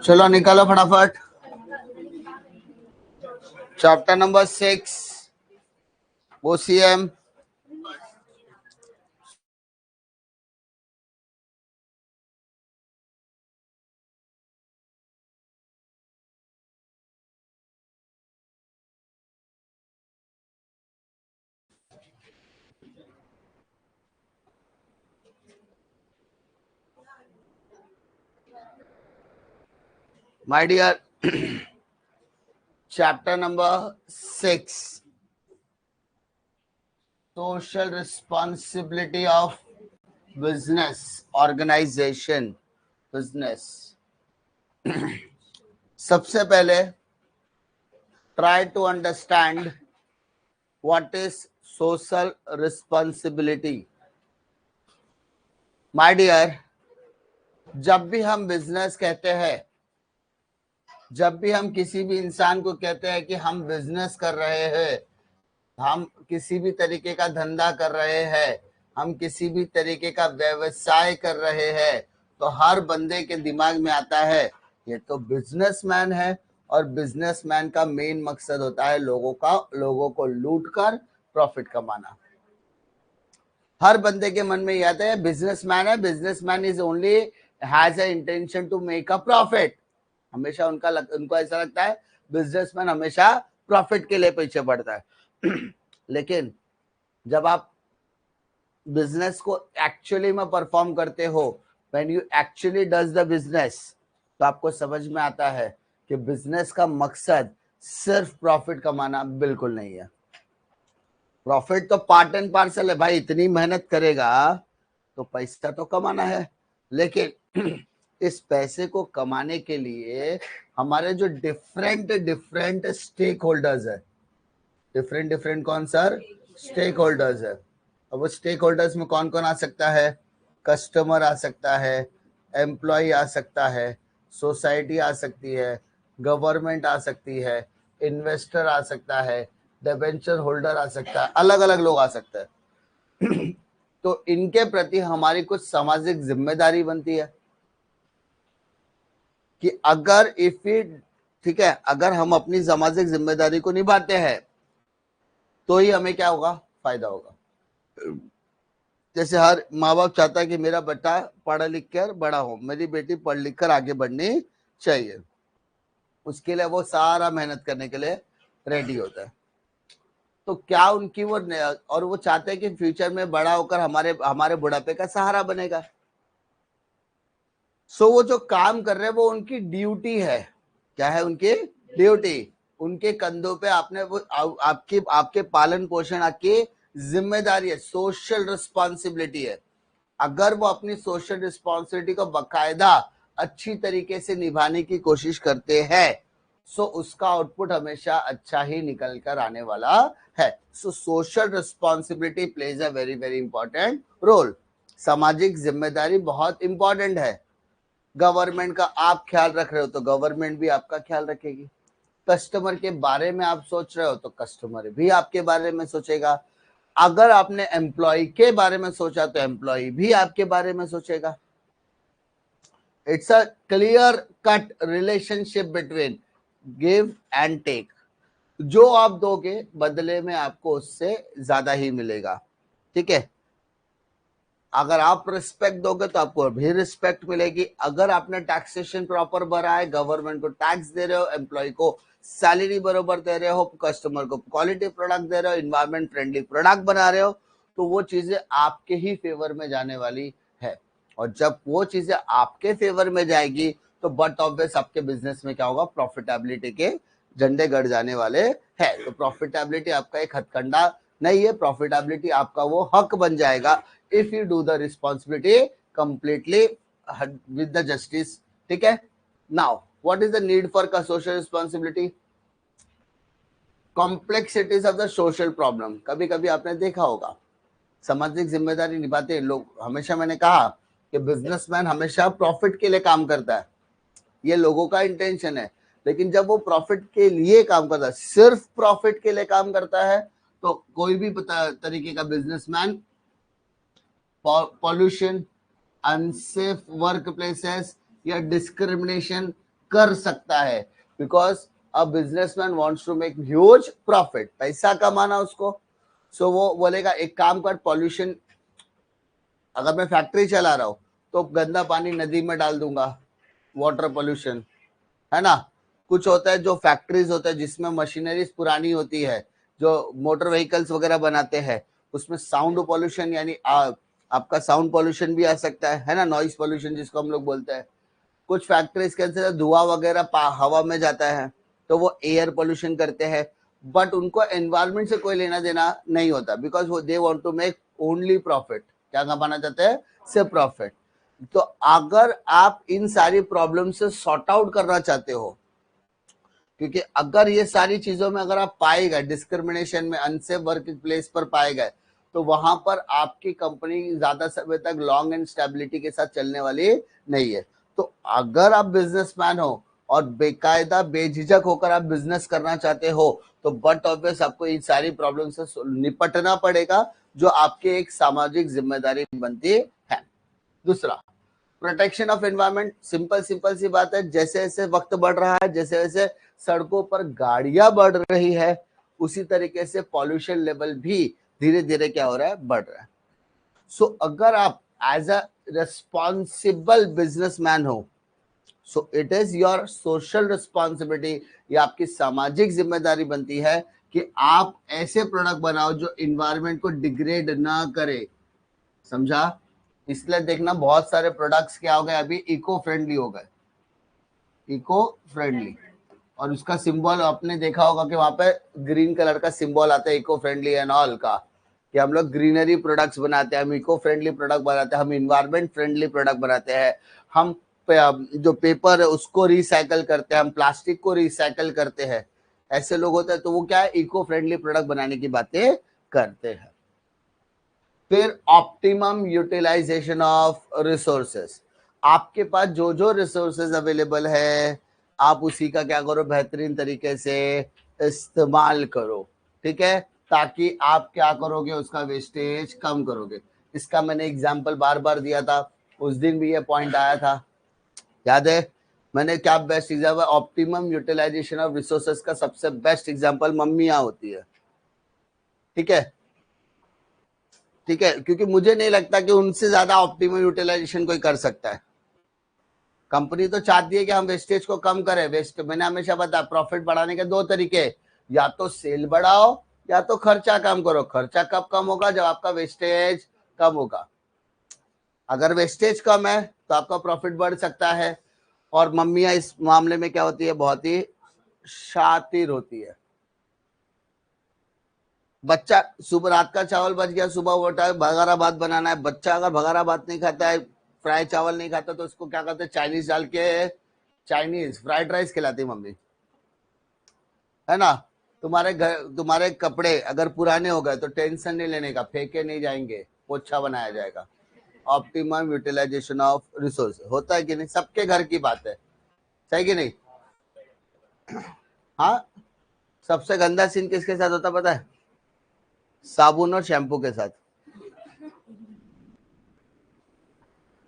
चलो निकालो फटाफट। Chapter number 6 OCM। My dear, chapter number 6, social responsibility of business organization, business। सबसे पहले try to understand what is social responsibility। My dear, जब भी हम बिजनेस कहते हैं, जब भी हम किसी भी इंसान को कहते हैं कि हम बिजनेस कर रहे हैं, हम किसी भी तरीके का धंधा कर रहे हैं, हम किसी भी तरीके का व्यवसाय कर रहे हैं, तो हर बंदे के दिमाग में आता है ये तो बिजनेसमैन है, और बिजनेसमैन का मेन मकसद होता है लोगों को लूट कर प्रॉफिट कमाना। हर बंदे के मन में ये आता है बिजनेसमैन है, businessman is only has a intention to make a profit. हमेशा उनको ऐसा लगता है बिजनेसमैन हमेशा प्रॉफिट के लिए पीछे बढ़ता है। लेकिन जब आप बिजनेस को एक्चुअली में परफॉर्म करते हो, when you actually does the business, तो आपको समझ में आता है कि बिजनेस का मकसद सिर्फ प्रॉफिट कमाना बिल्कुल नहीं है। प्रॉफिट तो पार्ट एंड पार्सल है भाई, इतनी मेहनत करेगा तो पैसा तो कमाना है, लेकिन इस पैसे को कमाने के लिए हमारे जो डिफरेंट स्टेक होल्डर्स है, डिफरेंट कौन सर स्टेक होल्डर्स है। अब वो स्टेक होल्डर्स में कौन कौन आ सकता है? कस्टमर आ सकता है, एम्प्लॉय आ सकता है, सोसाइटी आ सकती है, गवर्नमेंट आ सकती है, इन्वेस्टर आ सकता है, डिबेंचर होल्डर आ सकता है, अलग अलग लोग आ सकते हैं। तो इनके प्रति हमारी कुछ सामाजिक जिम्मेदारी बनती है कि अगर ठीक है, अगर हम अपनी सामाजिक जिम्मेदारी को निभाते हैं तो ही हमें क्या होगा? फायदा होगा। जैसे हर माँ बाप चाहता है कि मेरा बेटा पढ़ा लिख कर बड़ा हो, मेरी बेटी पढ़ लिख कर आगे बढ़नी चाहिए, उसके लिए वो सारा मेहनत करने के लिए रेडी होता है। तो क्या उनकी और वो चाहते हैं कि फ्यूचर में बड़ा होकर हमारे बुढ़ापे का सहारा बनेगा। सो वो जो काम कर रहे हैं वो उनकी ड्यूटी है। क्या है उनकी ड्यूटी? उनके कंधों पे आपके पालन पोषण आपकी जिम्मेदारी है, सोशल रिस्पॉन्सिबिलिटी है। अगर वो अपनी सोशल रिस्पॉन्सिबिलिटी को बकायदा अच्छी तरीके से निभाने की कोशिश करते हैं, सो उसका आउटपुट हमेशा अच्छा ही निकल कर आने वाला है। So social responsibility plays a very very important role. सामाजिक जिम्मेदारी बहुत इंपॉर्टेंट है। गवर्नमेंट का आप ख्याल रख रहे हो तो गवर्नमेंट भी आपका ख्याल रखेगी। कस्टमर के बारे में आप सोच रहे हो तो कस्टमर भी आपके बारे में सोचेगा। अगर आपने एम्प्लॉय के बारे में सोचा तो एम्प्लॉय भी आपके बारे में सोचेगा। It's a clear cut relationship between give and take. जो आप दोगे बदले में आपको उससे ज्यादा ही मिलेगा। ठीक है, अगर आप रिस्पेक्ट दोगे तो आपको भी रिस्पेक्ट मिलेगी। अगर आपने टैक्सेशन प्रॉपर भरा है, गवर्नमेंट को टैक्स दे रहे हो, एम्प्लॉय को सैलरी बरोबर दे रहे हो, कस्टमर को क्वालिटी प्रोडक्ट दे रहे हो, इन्वायरमेंट फ्रेंडली प्रोडक्ट बना रहे हो, तो वो चीजें आपके ही फेवर में जाने वाली है। और जब वो चीजें आपके फेवर में जाएगी तो बट ऑब्वियस आपके बिजनेस में क्या होगा? प्रॉफिटेबिलिटी के झंडे गड़ जाने वाले हैं। तो प्रॉफिटेबिलिटी आपका एक हथकंडा नहीं है, प्रॉफिटेबिलिटी आपका वो हक बन जाएगा if you do the responsibility completely with the justice। ठीक है, now what is the need for social responsibility? complexities of the social problem। कभी कभी आपने देखा होगा सामाजिक जिम्मेदारी निभाते हैं लोग, हमेशा मैंने कहा कि बिजनेसमैन हमेशा प्रॉफिट के लिए काम करता है, ये लोगों का इंटेंशन है। लेकिन जब वो प्रॉफिट के लिए काम करता है, सिर्फ प्रॉफिट के लिए काम करता है, तो कोई भी तरीके का businessman pollution, unsafe work places या डिस्क्रिमिनेशन कर सकता है, because a businessman wants to make huge profit, पैसा कमाना उसको। सो वो बोलेगा एक काम कर, पॉल्यूशन, अगर मैं फैक्ट्री चला रहा हूं तो गंदा पानी नदी में डाल दूंगा, वाटर पोल्यूशन, है ना। कुछ होता है जो फैक्ट्रीज होता है जिसमें मशीनरीज पुरानी होती है, जो मोटर व्हीकल्स वगैरह बनाते हैं, उसमें साउंड पोल्यूशन यानी आपका साउंड पोल्यूशन भी आ सकता है ना, नॉइस पोल्यूशन जिसको हम लोग बोलते हैं। कुछ फैक्ट्रीज के अंदर धुआं वगैरह हवा में जाता है तो वो एयर पोल्यूशन करते हैं, बट उनको एनवायरमेंट से कोई लेना देना नहीं होता, बिकॉज वो they want to make only profit. क्या कमाना चाहते हैं? सिर्फ प्रॉफिट। तो अगर आप इन सारी प्रॉब्लम से सॉर्ट आउट करना चाहते हो, क्योंकि अगर ये सारी चीजों में अगर आप पाए गए, डिस्क्रिमिनेशन में, अनसेफ वर्क प्लेस पर पाए गए, तो वहां पर आपकी कंपनी ज्यादा समय तक लॉन्ग एंड स्टेबिलिटी के साथ चलने वाली नहीं है। तो अगर आप बिजनेसमैन हो और बेकायदा बेझिझक होकर आप बिजनेस करना चाहते हो, तो बट ऑब्वियस आपको इन सारी प्रॉब्लम से निपटना पड़ेगा, जो आपकी एक सामाजिक जिम्मेदारी बनती है। दूसरा, प्रोटेक्शन ऑफ एनवायरमेंट। सिंपल सी बात है, जैसे जैसे वक्त बढ़ रहा है, जैसे जैसे सड़कों पर गाड़ियां बढ़ रही है, उसी तरीके से पॉल्यूशन लेवल भी धीरे धीरे क्या हो रहा है? बढ़ रहा है। सो अगर आप एज अ रिस्पॉन्सिबल बिजनेसमैन हो, so it is your social responsibility, ये आपकी सामाजिक जिम्मेदारी बनती है कि आप ऐसे प्रोडक्ट बनाओ जो इन्वायरमेंट को डिग्रेड ना करे। समझा? इसलिए देखना बहुत सारे प्रोडक्ट्स क्या हो गए, अभी इको फ्रेंडली हो गए, इको फ्रेंडली। और उसका सिंबल आपने देखा होगा कि वहां पे ग्रीन कलर का सिंबल आता है, इको फ्रेंडली एंड ऑल का, कि हम लोग ग्रीनरी प्रोडक्ट्स बनाते हैं, हम इको फ्रेंडली प्रोडक्ट बनाते हैं, हम इन्वायरमेंट फ्रेंडली प्रोडक्ट बनाते हैं, हम जो पेपर है उसको रिसाइकल करते हैं, हम प्लास्टिक को रिसाइकल करते हैं। ऐसे लोग होते हैं तो वो क्या है, इको फ्रेंडली प्रोडक्ट बनाने की बातें करते हैं। फिर ऑप्टिमम यूटिलाइजेशन ऑफ रिसोर्सेस। आपके पास जो जो रिसोर्सेज अवेलेबल है, आप उसी का क्या करो, बेहतरीन तरीके से इस्तेमाल करो, ठीक है, ताकि आप क्या करोगे, उसका वेस्टेज कम करोगे। इसका मैंने एग्जाम्पल बार बार दिया था, उस दिन भी ये पॉइंट आया था, याद है? मैंने क्या best example, optimum utilization of resources का सबसे बेस्ट एग्जाम्पल मम्मियां होती है, ठीक है, ठीक है, क्योंकि मुझे नहीं लगता कि उनसे ज्यादा ऑप्टिमम यूटिलाइजेशन कोई कर सकता है। कंपनी तो चाहती है कि हम वेस्टेज को कम करें, वेस्ट, मैंने हमेशा बताया प्रॉफिट बढ़ाने के दो तरीके, या तो सेल बढ़ाओ या तो खर्चा कम करो। खर्चा कब कम होगा? जब आपका वेस्टेज कम होगा। अगर वेस्टेज कम है तो आपका प्रॉफिट बढ़ सकता है। और मम्मियां इस मामले में क्या होती है, बहुत ही शातिर होती है। बच्चा, सुबह रात का चावल बच गया, सुबह उठा भगारा भात बनाना है, बच्चा अगर भगारा भात नहीं खाता है, फ्राई चावल नहीं खाता, तो उसको क्या करते हैं, चाइनीज डाल के, चाइनीज फ्राइड राइस खिलाती मम्मी, है ना। तुम्हारे घर, तुम्हारे कपड़े अगर पुराने हो गए तो टेंशन नहीं लेने का, फेंके नहीं जाएंगे, पोछा बनाया जाएगा। ऑप्टिमम यूटिलाइजेशन ऑफ रिसोर्स होता है कि नहीं? सबके घर की बात है, सही कि नहीं? हाँ, सबसे गंदा सीन किसके साथ होता पता है? साबुन और शैम्पू के साथ।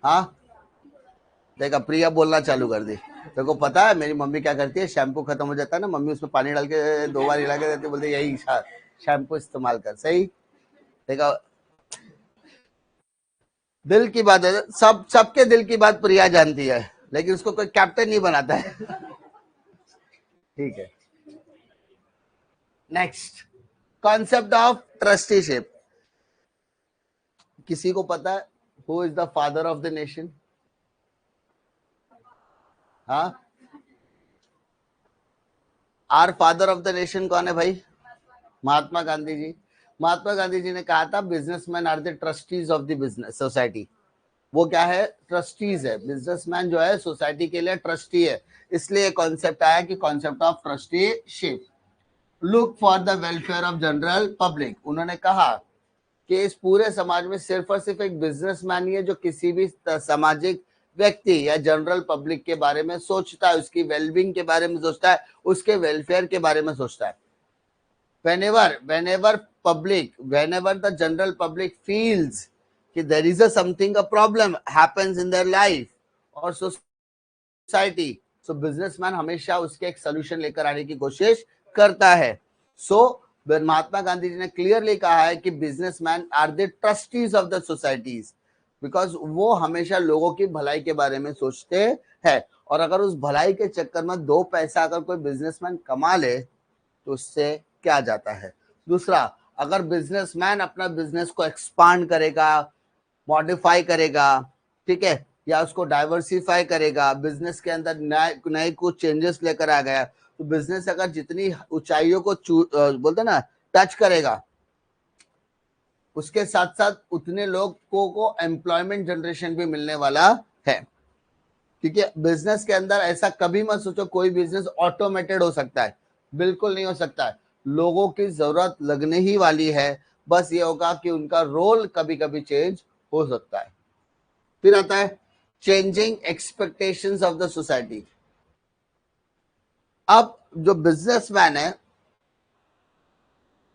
हाँ, देखा, प्रिया बोलना चालू कर दी। तेरे को पता है मेरी मम्मी क्या करती है? शैम्पू खत्म हो जाता है ना, मम्मी उसमें पानी डाल के 2 बार हिला के देती है, बोलती है यही शैम्पू इस्तेमाल कर। सही? देखा, दिल की बात है, सबके दिल की बात प्रिया जानती है, लेकिन उसको कोई कैप्टन नहीं बनाता है। ठीक है, नेक्स्ट, कॉन्सेप्ट ऑफ ट्रस्टीशिप। किसी को पता है who is the father of the nation? हाँ, or father of the nation कौन है भाई? महात्मा गांधी जी। महात्मा गांधी जी ने कहा था businessman are the trustees of the business society. वो क्या है? ट्रस्टीज है। बिजनेसमैन जो है सोसाइटी के लिए ट्रस्टी है, इसलिए कॉन्सेप्ट आया कि concept of trusteeship. Look for the welfare of general public. उन्होंने कहा कि इस पूरे समाज में सिर्फ और सिर्फ एक बिजनेसमैन ही है जो किसी भी सामाजिक व्यक्ति या जनरल पब्लिक के बारे में सोचता है, उसकी वेलबींग के बारे में सोचता है, उसके वेलफेयर के बारे में सोचता है। whenever the general public feels कि there is a something a problem happens in their life और सोसाइटी, सो बिजनेसमैन हमेशा उसके एक सोल्यूशन लेकर आने की कोशिश करता है. सो महात्मा गांधी जी ने क्लियरली कहा है कि businessman are the trustees of the societies, because वो हमेशा लोगों की भलाई के बारे में सोचते हैं. और अगर उस भलाई के चक्कर में दो पैसा अगर कोई बिजनेसमैन कमा ले तो उससे क्या जाता है. दूसरा, अगर बिजनेसमैन अपना बिजनेस को एक्सपांड करेगा, मॉडिफाई करेगा, ठीक है, या उसको डाइवर्सिफाई करेगा, बिजनेस के अंदर नए कुछ चेंजेस लेकर आ गया, तो बिजनेस अगर जितनी ऊंचाइयों को बोलते ना टच करेगा, उसके साथ साथ उतने लोगों को एम्प्लॉयमेंट जनरेशन भी मिलने वाला है. क्योंकि बिजनेस के अंदर ऐसा कभी मत सोचो कोई बिजनेस ऑटोमेटेड हो सकता है, बिल्कुल नहीं हो सकता है. लोगों की जरूरत लगने ही वाली है, बस ये होगा कि उनका रोल कभी कभी चेंज हो सकता है. फिर आता है changing expectations of the society. अब जो बिजनेसमैन है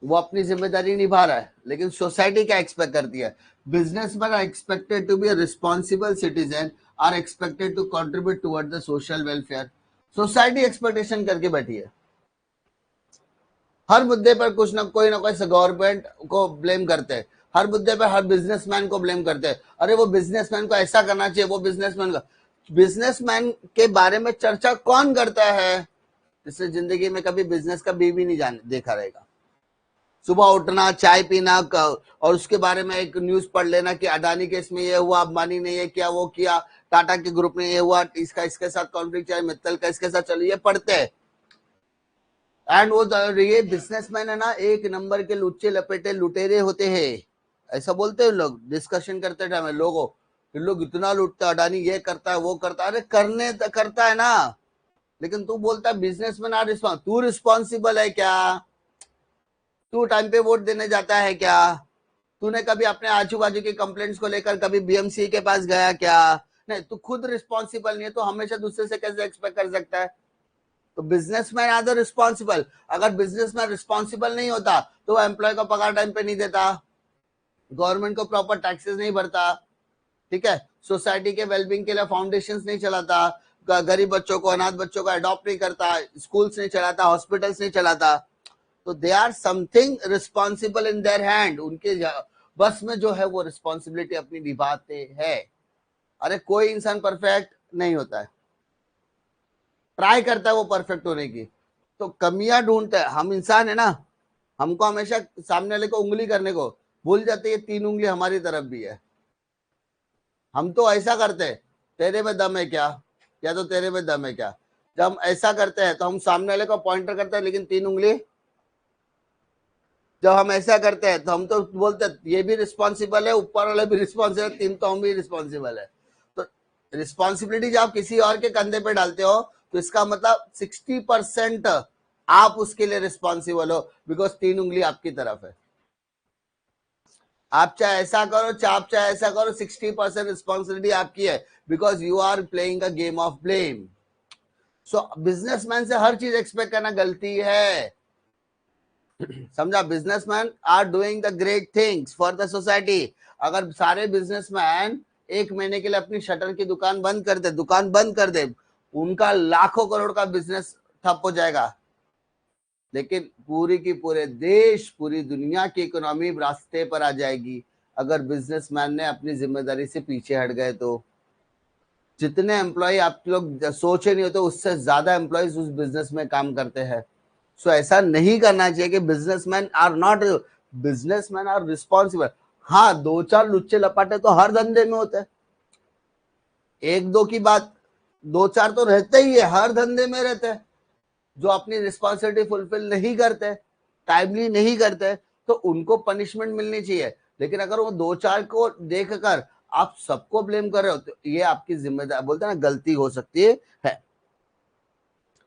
वो अपनी जिम्मेदारी निभा रहा है, लेकिन सोसाइटी क्या एक्सपेक्ट करती है. Businessman are expected to be a responsible citizen, are expected to contribute toward the social welfare. Society expectation करके बैठी है. हर मुद्दे पर कुछ ना कोई गवर्नमेंट को ब्लेम करते हैं, हर मुद्दे पर हर बिजनेसमैन को ब्लेम करते हैं. अरे वो बिजनेसमैन को ऐसा करना चाहिए, वो बिजनेसमैन के बारे में चर्चा कौन करता है जिसने जिंदगी में कभी बिजनेस का भी नहीं देखा रहेगा. सुबह उठना, चाय पीना और उसके बारे में एक न्यूज पढ़ लेना कि अडानी केस में ये हुआ, अंबानी ने ये किया, वो किया, टाटा के ग्रुप में ये हुआ, इसका इसके साथ कॉन्फ्लिक्ट चले, मित्तल का इसके साथ चले, ये पढ़ते हैं. एंड वो ये बिजनेसमैन है ना, एक नंबर के लुच्चे लपेटे लुटेरे होते हैं, ऐसा बोलते हैं लोग डिस्कशन करते टाइम लोगों. लोग इतना लूटते, अडानी ये करता है वो करता है. अरे करने करता है ना, लेकिन तू बोलता है बिजनेसमैन आर रिस्पॉन्स. तू रिस्पॉन्सिबल है क्या? तू टाइम पे वोट देने जाता है क्या? तूने कभी अपने आजू बाजू की कंप्लेंट्स को लेकर कभी बीएमसी के पास गया क्या? नहीं, तू खुद रिस्पॉन्सिबल नहीं है तो हमेशा दूसरे से कैसे एक्सपेक्ट कर सकता है. तो बिजनेसमैन आर द रिस्पॉन्सिबल. अगर बिजनेसमैन रिस्पॉन्सिबल नहीं होता तो वो एम्प्लॉय को पगार टाइम पे नहीं देता, गवर्नमेंट को प्रॉपर टैक्सेस नहीं भरता, ठीक है, सोसाइटी के वेलबींग के लिए फाउंडेशन नहीं चलाता, गरीब बच्चों को, अनाथ बच्चों को अडॉप्ट नहीं करता, स्कूल्स नहीं चलाता, हॉस्पिटल्स नहीं चलाता. तो they are something responsible in their hand. उनके बस में जो है वो रिस्पॉन्सिबिलिटी अपनी निभाते हैं. अरे कोई इंसान परफेक्ट नहीं होता है, ट्राई करता है वो परफेक्ट होने की, तो कमियां ढूंढता है. हम इंसान है ना, हमको हमेशा सामने वाले को उंगली करने को भूल जाते हैं, 3 उंगली हमारी तरफ भी है. हम तो ऐसा करते हैं, तेरे में दम है क्या, या तो तेरे में दम है क्या. जब हम ऐसा करते हैं तो हम सामने वाले को पॉइंटर करते हैं, लेकिन 3 उंगली. जब हम ऐसा करते हैं तो हम तो बोलते हैं ये भी रिस्पॉन्सिबल है, ऊपर वाले भी रिस्पॉन्सिबल है, 3 तो हम भी रिस्पॉन्सिबल है. तो रिस्पॉन्सिबिलिटी जब आप किसी और के कंधे पे डालते हो तो इसका मतलब 60% आप उसके लिए रिस्पॉन्सिबल हो, बिकॉज 3 उंगली आपकी तरफ है. आप चाहे ऐसा करो चाहे ऐसा करो, 60% रिस्पॉन्सिबिलिटी आपकी है, because you are playing a game of blame. So businessman से हर चीज एक्सपेक्ट करना गलती है. समझा. Businessman are doing the great things for the society. अगर सारे बिजनेसमैन 1 महीने के लिए अपनी शटर की दुकान बंद कर दे, उनका लाखों करोड़ का बिजनेस ठप हो जाएगा. लेकिन पूरी की पूरे देश, पूरी दुनिया की इकोनॉमी रास्ते पर आ जाएगी अगर बिजनेसमैन ने अपनी जिम्मेदारी से पीछे हट गए. तो जितने एम्प्लॉय आप लोग सोचे नहीं होते, उससे ज्यादा एम्प्लॉयज उस बिजनेस में काम करते हैं. सो ऐसा नहीं करना चाहिए कि बिजनेसमैन आर रिस्पॉन्सिबल. हाँ, 2-4 लुच्चे लपाटे तो हर धंधे में होते हैं. 1-2 की बात, 2-4 तो रहते ही है, हर धंधे में रहते हैं, जो अपनी रिस्पॉन्सिबिलिटी फुलफिल नहीं करते, टाइमली नहीं करते, तो उनको पनिशमेंट मिलनी चाहिए. लेकिन अगर वो 2-4 को देखकर आप सबको ब्लेम कर रहे हो तो ये आपकी जिम्मेदारी, बोलते हैं ना, गलती हो सकती है.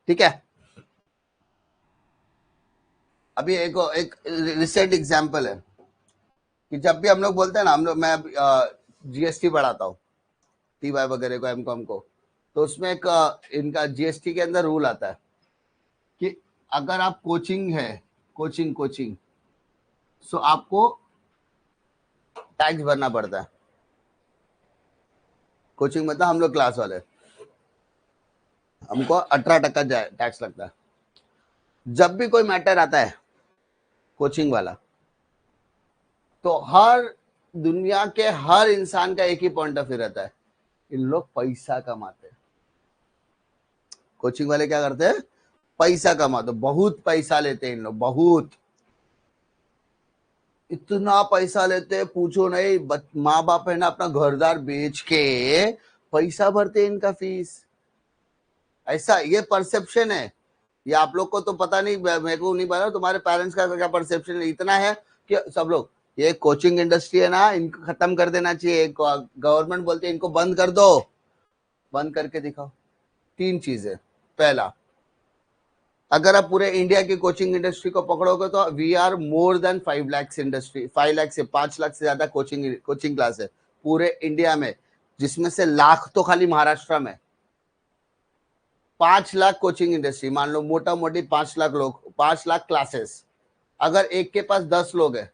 ठीक है. अभी एक रिसेंट एग्जांपल है कि जब भी हम लोग बोलते हैं ना, मैं जीएसटी बढ़ाता हूँ टीवाई वगैरह को, एमकॉम को, तो उसमें एक इनका जीएसटी के अंदर रूल आता है कि अगर आप कोचिंग सो आपको टैक्स भरना पड़ता है. कोचिंग मतलब हम लोग क्लास वाले, हमको 18% टैक्स लगता है। जब भी कोई मैटर आता है कोचिंग वाला, तो हर दुनिया के हर इंसान का एक ही पॉइंट ऑफ व्यू रहता है, इन लोग पैसा कमाते हैं। कोचिंग वाले क्या करते हैं? पैसा कमाते, बहुत पैसा लेते हैं इन लोग, बहुत, इतना पैसा लेते हैं पूछो नहीं। माँ बाप है ना अपना घरदार बेच के पैसा भरते हैं इनका फीस। ऐसा ये परसेप्शन है, ये आप लोग को तो पता नहीं, मेरे को नहीं पता तुम्हारे पेरेंट्स का क्या परसेप्शन है। इतना है कि सब लोग, ये कोचिंग इंडस्ट्री है ना, इनको खत्म कर देना चाहिए। गवर्नमेंट बोलती है इनको बंद कर दो, बंद करके दिखाओ। 3 चीजें। पहला, अगर आप पूरे इंडिया की कोचिंग इंडस्ट्री को पकड़ोगे तो we are more than 5 lakh industry, 5 lakh से 5 लाख से ज्यादा कोचिंग क्लास है पूरे इंडिया में, जिसमें से लाख तो खाली महाराष्ट्र में। 5 लाख कोचिंग इंडस्ट्री, मान लो मोटा मोटी 5 लाख लोग, 5 लाख क्लासेस। अगर एक के पास 10 लोग है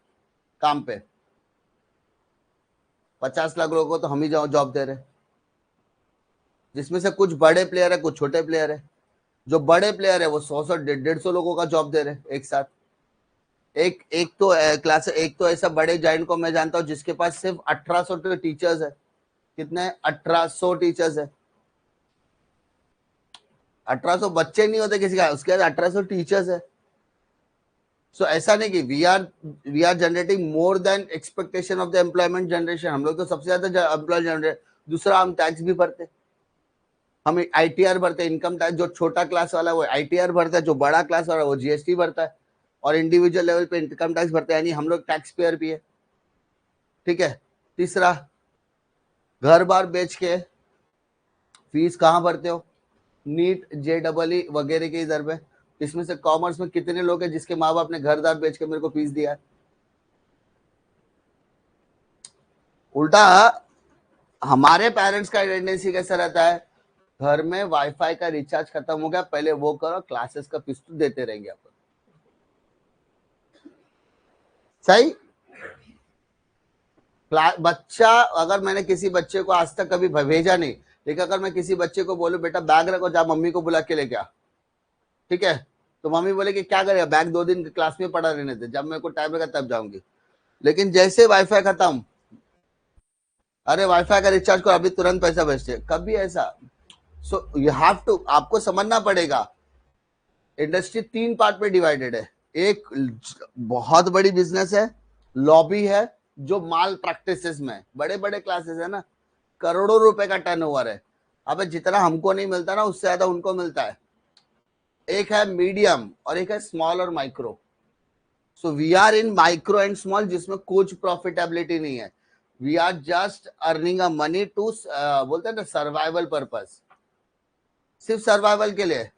काम पे, 50 लाख लोगों को तो हम ही जॉब दे रहे, जिसमें से कुछ बड़े प्लेयर है, कुछ छोटे प्लेयर है। जो बड़े प्लेयर है वो 100 150 लोगों का जॉब दे रहे एक साथ। एक तो क्लास, एक तो ऐसा बड़े जाइंट को मैं जानता हूं जिसके पास सिर्फ 1800 टीचर्स है। कितने? 1800 टीचर्स है। 1800 बच्चे नहीं होते किसी का, उसके बाद 1800 टीचर्स है। सो ऐसा नहीं कि we are generating more than expectation of the employment generation. हम लोग तो सबसे ज्यादा एम्प्लॉय जनरेट। दूसरा, हम टैक्स भी भरते, हम आईटीआर भरते, इनकम टैक्स। जो छोटा क्लास वाला है वो आईटीआर भरता है, जो बड़ा क्लास वाला है वो जीएसटी भरता है, और इंडिविजुअल लेवल पे इनकम टैक्स भरते हैं, यानी हम लोग टैक्स पेयर भी है। ठीक है। तीसरा, घर बार बेच के फीस कहाँ भरते हो? नीट, जेईई वगैरह के इधर में। इसमें से कॉमर्स में कितने लोग हैं जिसके माँ बाप ने घर दार बेच के मेरे को फीस दिया है? उल्टा हमारे पेरेंट्स का टेंडेंसी कैसा रहता है, घर में वाईफाई का रिचार्ज खत्म हो गया, पहले वो करो, क्लासेस का फीस तो देते रहेंगे आप। सही। बच्चा, अगर मैंने किसी बच्चे को आज तक कभी भेजा नहीं, लेकिन अगर मैं किसी बच्चे को बोलूं बेटा बैग रखो, जा मम्मी को बुला के लेके आ, ठीक है, तो मम्मी बोले कि क्या करेगा, बैग 2 दिन क्लास में पड़ा रहने दे, जब मेरे को टाइम लगा तब जाऊंगी। लेकिन जैसे वाईफाई खत्म, अरे वाईफाई का रिचार्ज करो, अभी तुरंत पैसा भेजते, कभी ऐसा। सो यू हैव टू, आपको समझना पड़ेगा इंडस्ट्री 3 पार्ट में डिवाइडेड है। एक बहुत बड़ी बिजनेस है, लॉबी है, जो माल प्रैक्टिसेस में बड़े बड़े क्लासेस है ना, करोड़ों रुपए का टर्नओवर है। अब जितना हमको नहीं मिलता ना, उससे ज्यादा उनको मिलता है। एक है मीडियम और एक है स्मॉल और micro. So we are in micro and small, जिसमें कुछ प्रॉफिटेबिलिटी नहीं है। We are just earning a money to, बोलते हैं ना, सर्वाइवल पर्पस, सिर्फ सर्वाइवल के लिए।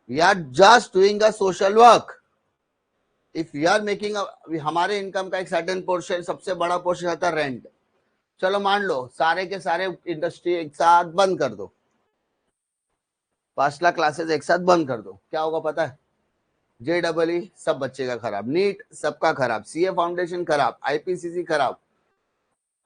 We are just doing a social work. If we are making, हमारे इनकम का एक सर्टेन पोर्शन, सबसे बड़ा पोर्शन आता है रेंट। चलो मान लो सारे के सारे इंडस्ट्री एक साथ बंद कर दो, 5 लाख क्लासेस एक साथ बंद कर दो, क्या होगा पता है? जेईई सब बच्चे का खराब, नीट सबका खराब, सीए फाउंडेशन खराब, आईपीसीसी खराब।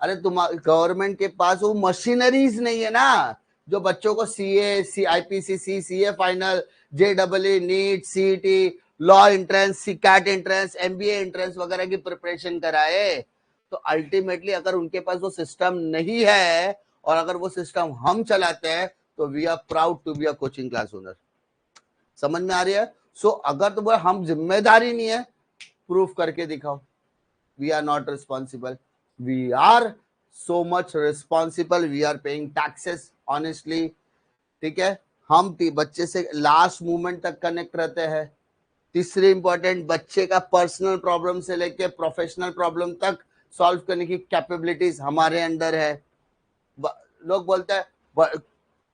अरे तुम्हारे गवर्नमेंट के पास वो मशीनरीज नहीं है ना, जो बच्चों को CA, IPCC, CA final, JEE, NEET, CET, law entrance, CAT entrance, MBA entrance वगैरह की प्रिपरेशन कराए। तो अल्टीमेटली अगर उनके पास वो सिस्टम नहीं है, और अगर वो सिस्टम हम चलाते हैं, तो we are proud to be a coaching class owner. समझ में आ रही है? सो अगर तुम्हारा हम जिम्मेदारी नहीं है, प्रूफ करके दिखाओ। We are not responsible, we are so much responsible, we are paying taxes honestly. ठीक है। हम बच्चे से लास्ट मोमेंट तक कनेक्ट रहते हैं। तीसरी इंपॉर्टेंट, बच्चे का पर्सनल प्रॉब्लम से लेके प्रोफेशनल प्रॉब्लम तक सॉल्व करने की कैपेबिलिटीज हमारे अंदर है। लोग बोलते हैं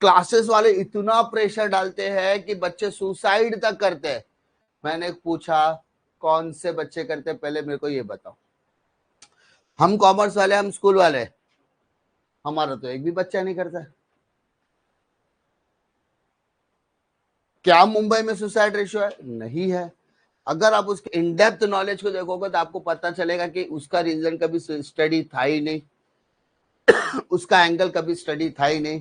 क्लासेस वाले इतना प्रेशर डालते हैं कि बच्चे सुसाइड तक करते हैं। मैंने पूछा कौन से बच्चे करते हैं, पहले मेरे को ये बताओ। हम कॉमर्स वाले, हम स्कूल वाले, हमारा तो एक भी बच्चा नहीं करता। क्या मुंबई में सुसाइड रेशियो है? नहीं है। अगर आप उसके इन डेप्थ नॉलेज को देखोगे तो आपको पता चलेगा कि उसका रीजन कभी स्टडी था ही नहीं। उसका एंगल कभी स्टडी था ही नहीं।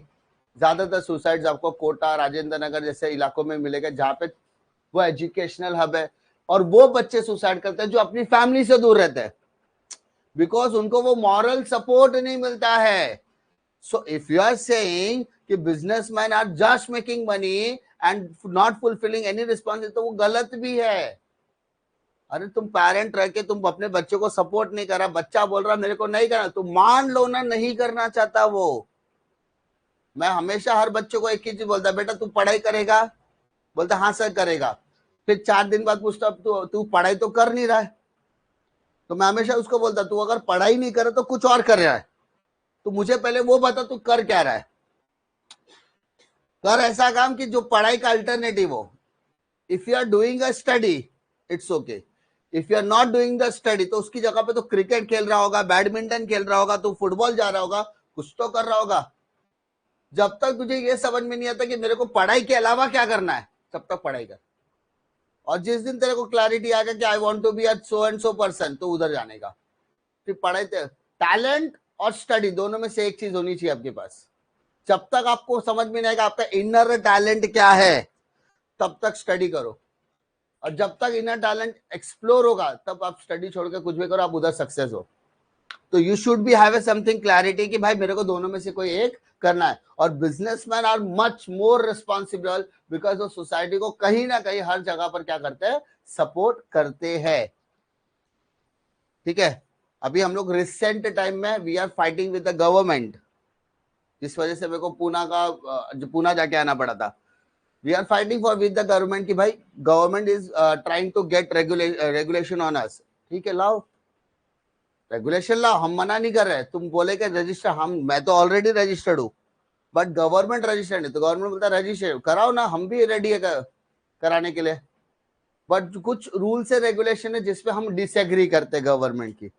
ज्यादातर सुसाइड्स आपको कोटा, राजेंद्र नगर जैसे इलाकों में मिलेगा जहाँ पे वो एजुकेशनल हब है, और वो बच्चे सुसाइड करते हैं जो अपनी फैमिली से दूर रहते हैं, बिकॉज उनको वो मॉरल सपोर्ट नहीं मिलता है। So if you are saying कि businessman are just making money and not fulfilling any responsibility, तो वो गलत भी है। अरे तुम पेरेंट रह के तुम अपने बच्चों को सपोर्ट नहीं कर रहा, बच्चा बोल रहा मेरे को नहीं करना, तो मान लो ना नहीं करना चाहता वो। मैं हमेशा हर बच्चों को एक ही चीज बोलता, बेटा तू पढ़ाई करेगा? बोलता हाँ सर करेगा। फिर 4 दिन बाद पूछता तू पढ़ाई तो कर नहीं रहा है, तो मैं हमेशा उसको बोलता तू अगर पढ़ाई नहीं करे तो कुछ और कर रहा है, तो मुझे पहले वो बता तू कर क्या रहा है। कर ऐसा काम कि जो पढ़ाई का अल्टरनेटिव हो। If you are doing a study it's okay, if you are not doing the study तो उसकी जगह पे तो क्रिकेट खेल रहा होगा, बैडमिंटन खेल रहा होगा, तो फुटबॉल जा रहा होगा, कुछ तो कर रहा होगा। जब तक तुझे ये समझ में नहीं आता कि मेरे को पढ़ाई के अलावा क्या करना है, तब तक पढ़ाई कर। और जिस दिन तेरे को क्लैरिटी आ गया कि I want to be a so and so person, तो उधर जाने का। फिर पढ़ाई, टैलेंट और स्टडी दोनों में से एक चीज होनी चाहिए आपके पास। जब तक आपको समझ में नहीं आएगा आपका इनर टैलेंट क्या है, तब तक स्टडी करो। और जब तक इनर टैलेंट एक्सप्लोर होगा तब आप स्टडी छोड़ के कुछ भी करो, आप उधर सक्सेस हो। तो you should be have a something clarity कि भाई मेरे को दोनों में से कोई एक करना है। और businessman are much more responsible, because वो सोसाइटी को कहीं ना कहीं हर जगह पर क्या करते हैं, सपोर्ट करते हैं। ठीक है, अभी हम लोग रिसेंट टाइम में we are fighting with the government, जिस वजह से मेरे को पूना जाके आना पड़ा था। We are fighting for with the government कि भाई government is trying to get regulation on us. ठीक है, लाओ रेगुलेशन लाओ, हम मना नहीं कर रहे। तुम बोले कि रजिस्टर, मैं तो ऑलरेडी रजिस्टर्ड हूँ, बट गवर्नमेंट रजिस्टर्ड है, तो गवर्नमेंट बोलता है रजिस्टर कराओ ना, हम भी रेडी है कराने के लिए। बट कुछ रूल्स है, रेगुलेशन है जिसपे हम डिसएग्री करते हैं गवर्नमेंट की।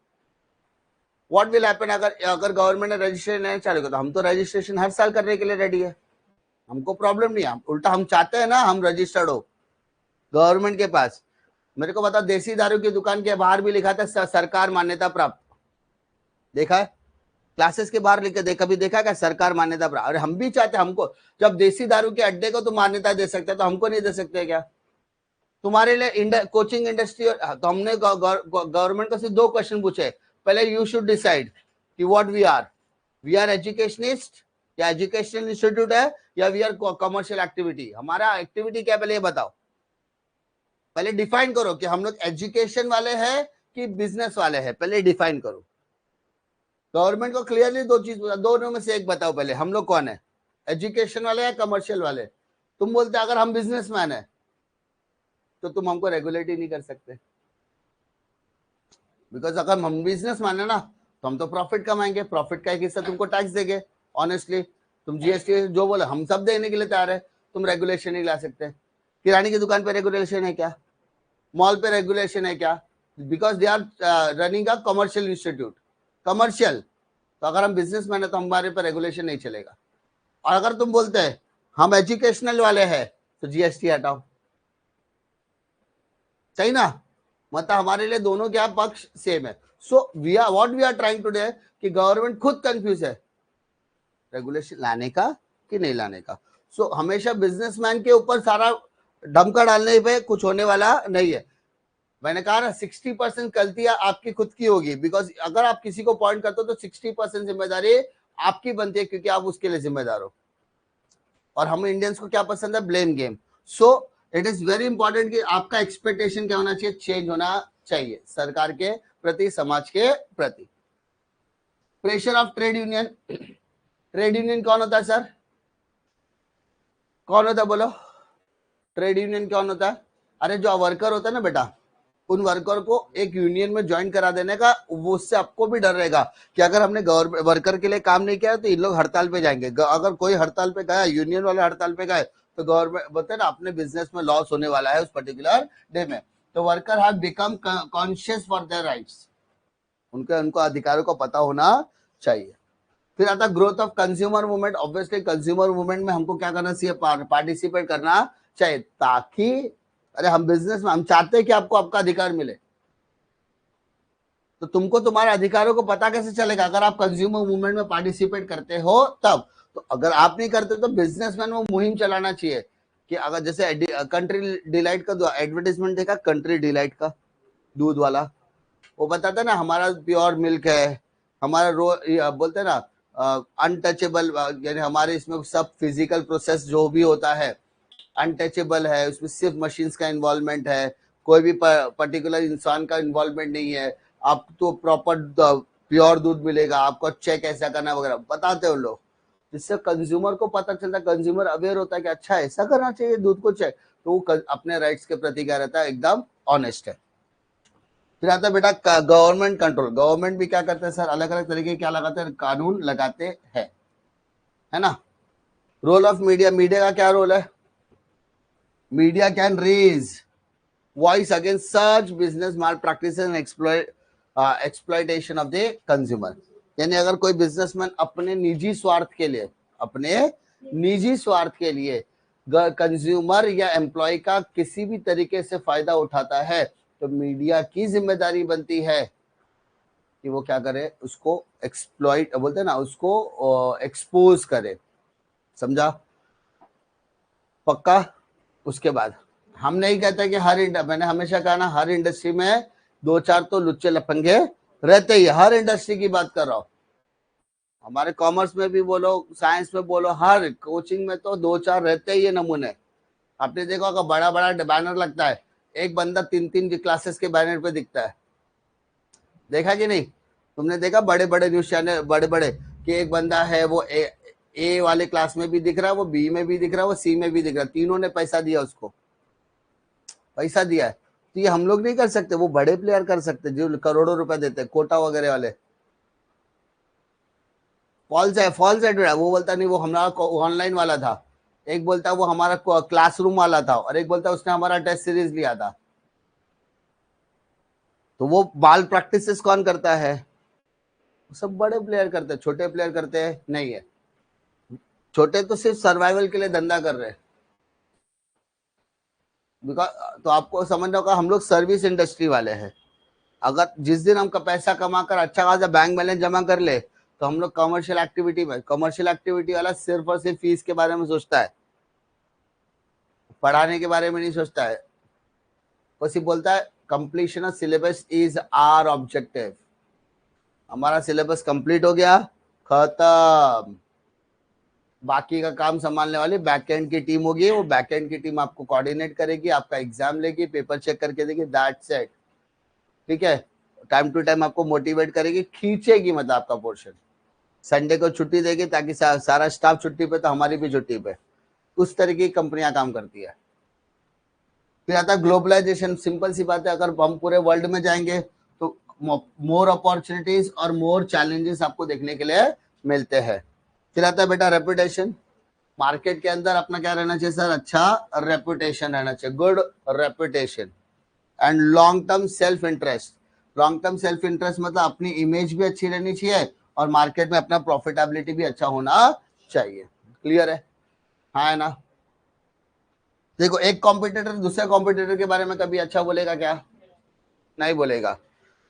व्हाट विल हैपन अगर गवर्नमेंट ने रजिस्ट्रेशन नहीं चालू किया, तो हम तो रजिस्ट्रेशन हर साल करने के लिए रेडी है, हमको प्रॉब्लम नहीं है। उल्टा हम चाहते हैं ना हम रजिस्टर्ड हो गवर्नमेंट के पास। मेरे को बता, देसी दारू की दुकान के बाहर भी लिखा था सरकार मान्यता प्राप्त, देखा है? क्लासेस के बाहर लिख के कभी देखा क्या सरकार मान्यता प्राप्त? अरे हम भी चाहते, हमको जब देसी दारू के अड्डे को तो मान्यता दे सकते हैं, तो हमको नहीं दे सकते क्या? तुम्हारे लिए कोचिंग इंडस्ट्री, तो हमने गवर्नमेंट को सिर्फ 2 क्वेश्चन पूछे। पहले यू शुड डिसाइड कि व्हाट वी आर एजुकेशनिस्ट या एजुकेशनल इंस्टीट्यूट है, या वी आर कमर्शियल एक्टिविटी। हमारा एक्टिविटी क्या, पहले ये बताओ। पहले डिफाइन करो कि हम लोग एजुकेशन वाले हैं कि बिजनेस वाले हैं, पहले डिफाइन करो। गवर्नमेंट को क्लियरली 2 चीज, दोनों में से एक बताओ पहले, हम लोग कौन है, एजुकेशन वाले या कमर्शियल वाले? तुम बोलते अगर हम बिजनेसमैन है तो तुम हमको रेगुलेट ही नहीं कर सकते, बिकॉज अगर हम बिजनेसमैन है ना तो हम तो प्रॉफिट कमाएंगे, प्रॉफिट का एक हिस्सा तुमको टैक्स देंगे। ऑनेस्टली तुम जीएसटी जो बोले हम सब देने के लिए तैयार है, तुम रेगुलेशन नहीं ला सकते। किराने की दुकान पे रेगुलेशन है क्या? मॉल पे रेगुलेशन है क्या? Because they are running a commercial institute, commercial. तो अगर हम बिजनेसमैन है तो हमारे पर रेगुलेशन नहीं चलेगा। और अगर तुम बोलते हैं हम एजुकेशनल वाले हैं तो जीएसटी हटाओ, सही ना? मतलब हमारे लिए दोनों क्या पक्ष सेम है। So we are what we are trying to do कि गवर्नमेंट खुद कंफ्यूज है रेगुलेशन लाने का कि नहीं लाने का। सो हमेशा बिजनेसमैन के ऊपर सारा डमका डालने पे कुछ होने वाला नहीं है। मैंने कहा ना 60% गलतियां आपकी खुद की होगी, बिकॉज अगर आप किसी को पॉइंट करते हो तो 60% जिम्मेदारी आपकी बनती है, क्योंकि आप उसके लिए जिम्मेदार हो। और हम इंडियंस को क्या पसंद है, blame game. So it is very important कि आपका एक्सपेक्टेशन क्या होना चाहिए, चेंज होना चाहिए सरकार के प्रति, समाज के प्रति। Pressure of trade union, trade union कौन होता है सर, कौन होता है बोलो? ट्रेड यूनियन कौन होता है? अरे जो वर्कर होता है ना बेटा, उन वर्कर को एक यूनियन में ज्वाइन करा देने का, वो उससे आपको भी डर रहेगा कि अगर हमने गवर्नमेंट वर्कर के लिए काम नहीं किया तो इन लोग हड़ताल पे जाएंगे। अगर कोई हड़ताल पे गया, यूनियन वाले हड़ताल पे गए, तो गवर्नमेंट बोलते हैं ना अपने बिजनेस में लॉस होने वाला है उस पर्टिकुलर डे में। तो worker have become conscious for their rights, उनको अधिकारों को पता होना चाहिए। फिर आता growth of consumer movement. Obviously consumer movement में हमको क्या करना चाहिए, पार्टिसिपेट करना चाहिए, ताकि अरे हम बिजनेस में हम चाहते हैं कि आपको आपका अधिकार मिले, तो तुमको तुम्हारे अधिकारों को पता कैसे चलेगा? अगर आप कंज्यूमर मूवमेंट में पार्टिसिपेट करते हो तब। तो अगर आप नहीं करते तो बिजनेसमैन वो मुहिम चलाना चाहिए कि अगर जैसे कंट्री डिलाइट का एडवर्टाइजमेंट देखा, कंट्री डिलाइट का दूध वाला, वो बताता ना हमारा प्योर मिल्क है, हमारा बोलते हैं ना अनटचेबल, यानी हमारे इसमें सब फिजिकल प्रोसेस जो भी होता है अनटचेबल है, उसमें सिर्फ मशीन्स का इन्वॉल्वमेंट है, कोई भी पर्टिकुलर इंसान का इन्वॉल्वमेंट नहीं है, आपको प्रॉपर प्योर दूध मिलेगा, आपको चेक ऐसा करना वगैरह बताते हैं लोग, जिससे कंज्यूमर को पता चलता है, कंज्यूमर अवेयर होता है कि अच्छा ऐसा करना चाहिए दूध को चेक, तो वो अपने राइट्स के प्रति क्या रहता है, एकदम ऑनेस्ट है। फिर आता है बेटा गवर्नमेंट कंट्रोल। गवर्नमेंट भी क्या करते हैं सर, अलग अलग तरीके क्या लगाते हैं, कानून लगाते हैं, है ना। रोल ऑफ मीडिया, मीडिया का क्या रोल है? Media can raise voice against such business malpractices and exploitation of the consumer. यानी अगर कोई बिजनेसमैन अपने निजी स्वार्थ के लिए कंज्यूमर या एम्प्लॉय का किसी भी तरीके से फायदा उठाता है, तो मीडिया की जिम्मेदारी बनती है कि वो क्या करे, उसको एक्सप्लॉइट बोलते हैं ना, उसको एक्सपोज करे। समझा? पक्का? उसके बाद हम नहीं कहते कि मैंने हमेशा कहा ना, हर इंडस्ट्री में दो चार तो लुच्चे लफंगे रहते ही, हर इंडस्ट्री की बात कर रहा हूं। हमारे कॉमर्स में भी बोलो, साइंस में बोलो, हर कोचिंग में तो दो चार रहते ही है नमूने। आपने देखा होगा बड़ा बड़ा बैनर लगता है, एक बंदा तीन तीन क्लासेस के बैनर पे दिखता है, देखा कि नहीं? तुमने देखा बड़े बड़े न्यूज चैनल, बड़े बड़े, कि एक बंदा है वो ए वाले क्लास में भी दिख रहा है, वो बी में भी दिख रहा है, वो सी में भी दिख रहा है, तीनों ने पैसा दिया, उसको पैसा दिया है। तो ये हम लोग नहीं कर सकते, वो बड़े प्लेयर कर सकते जो करोड़ों रुपए देते हैं, कोटा वगैरह वाले। फॉल्स एडवर्टाइज, वो बोलता नहीं वो हमारा ऑनलाइन वाला था, एक बोलता वो हमारा क्लासरूम वाला था, और एक बोलता उसने हमारा टेस्ट सीरीज लिया था। तो वो बाल प्रैक्टिसेस कौन करता है? सब बड़े प्लेयर करते हैं, छोटे प्लेयर करते हैं नहीं है। छोटे तो सिर्फ सर्वाइवल के लिए धंधा कर रहे हैं। तो आपको समझना होगा, हम लोग सर्विस इंडस्ट्री वाले हैं। अगर जिस दिन हम पैसा कमाकर अच्छा खासा बैंक बैलेंस जमा कर ले, तो हम लोग कमर्शियल एक्टिविटी में, कमर्शियल एक्टिविटी वाला सिर्फ और सिर्फ फीस के बारे में सोचता है, पढ़ाने के बारे में नहीं सोचता है। वो सिर्फ बोलता है completion of syllabus is our objective, हमारा सिलेबस कंप्लीट हो गया, खत्म, बाकी का काम संभालने वाली बैकएंड की टीम होगी, वो बैकएंड की टीम आपको कोऑर्डिनेट करेगी, आपका एग्जाम लेगी, पेपर चेक करके देगी, दैट्स इट। ठीक है, टाइम टू टाइम आपको मोटिवेट करेगी, खींचेगी, मतलब आपका पोर्शन। संडे को छुट्टी देगी ताकि सारा स्टाफ छुट्टी पे, तो हमारी भी छुट्टी पे। उस तरीके की कंपनियां काम करती है। फिर आता है ग्लोबलाइजेशन। सिंपल सी बात है, अगर हम पूरे वर्ल्ड में जाएंगे तो मोर अपॉर्चुनिटीज और मोर चैलेंजेस आपको देखने के लिए मिलते हैं। फिर आता है बेटा रेपुटेशन। मार्केट के अंदर अपना क्या रहना चाहिए सर? अच्छा रेपुटेशन रहना चाहिए, good reputation. And long term self interest. Long term self interest मतलब अपनी इमेज भी अच्छी रहनी चाहिए और मार्केट में अपना प्रॉफिटेबिलिटी भी अच्छा होना चाहिए। क्लियर है? हाँ है ना। देखो, एक कॉम्पिटिटर दूसरे कॉम्पिटिटर के बारे में कभी अच्छा बोलेगा क्या? नहीं बोलेगा।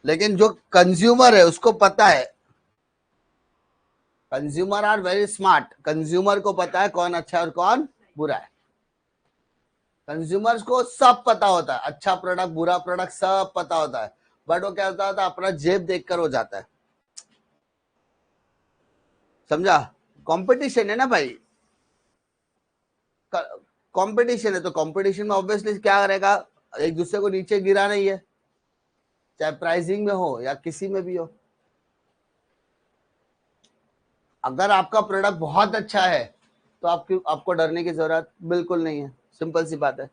लेकिन जो कंज्यूमर है उसको पता है, consumer are very smart, consumer को पता है कौन अच्छा है और कौन बुरा है। कंज्यूमर्स को सब पता होता है, अच्छा प्रोडक्ट बुरा प्रोडक्ट सब पता होता है, बट वो क्या होता है, अपना जेब देखकर हो जाता है। समझा? कंपटीशन है ना भाई, कंपटीशन है, तो कंपटीशन में ऑब्वियसली क्या करेगा, एक दूसरे को नीचे गिरा नहीं है, चाहे प्राइसिंग में हो या किसी में भी हो। अगर आपका प्रोडक्ट बहुत अच्छा है तो आपको डरने की जरूरत बिल्कुल नहीं है, सिंपल सी बात है।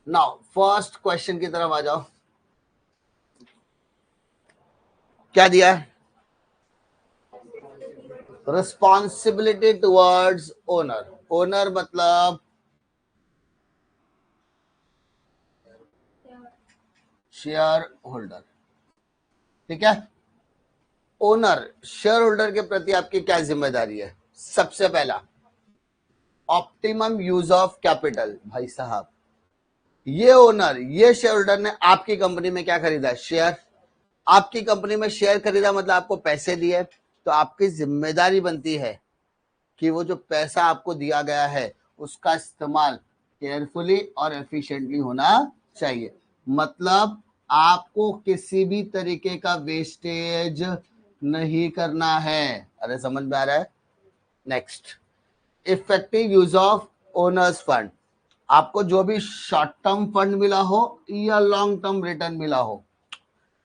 नाउ फर्स्ट क्वेश्चन की तरफ आ जाओ। क्या दिया है? Responsibility towards owner. ओनर मतलब शेयर होल्डर। ठीक है, ओनर शेयर होल्डर के प्रति आपकी क्या जिम्मेदारी है? सबसे पहला, ऑप्टिमम यूज ऑफ कैपिटल। भाई साहब, ये ओनर, ये शेयर होल्डर ने आपकी कंपनी में क्या खरीदा है? शेयर। आपकी कंपनी में शेयर खरीदा मतलब आपको पैसे दिए, तो आपकी जिम्मेदारी बनती है कि वो जो पैसा आपको दिया गया है उसका इस्तेमाल केयरफुली और एफिशिएंटली होना चाहिए। मतलब आपको किसी भी तरीके का वेस्टेज नहीं करना है। अरे समझ में आ रहा है? Next, effective use of owner's fund. आपको जो भी शॉर्ट टर्म फंड मिला हो या लॉन्ग टर्म रिटर्न मिला हो,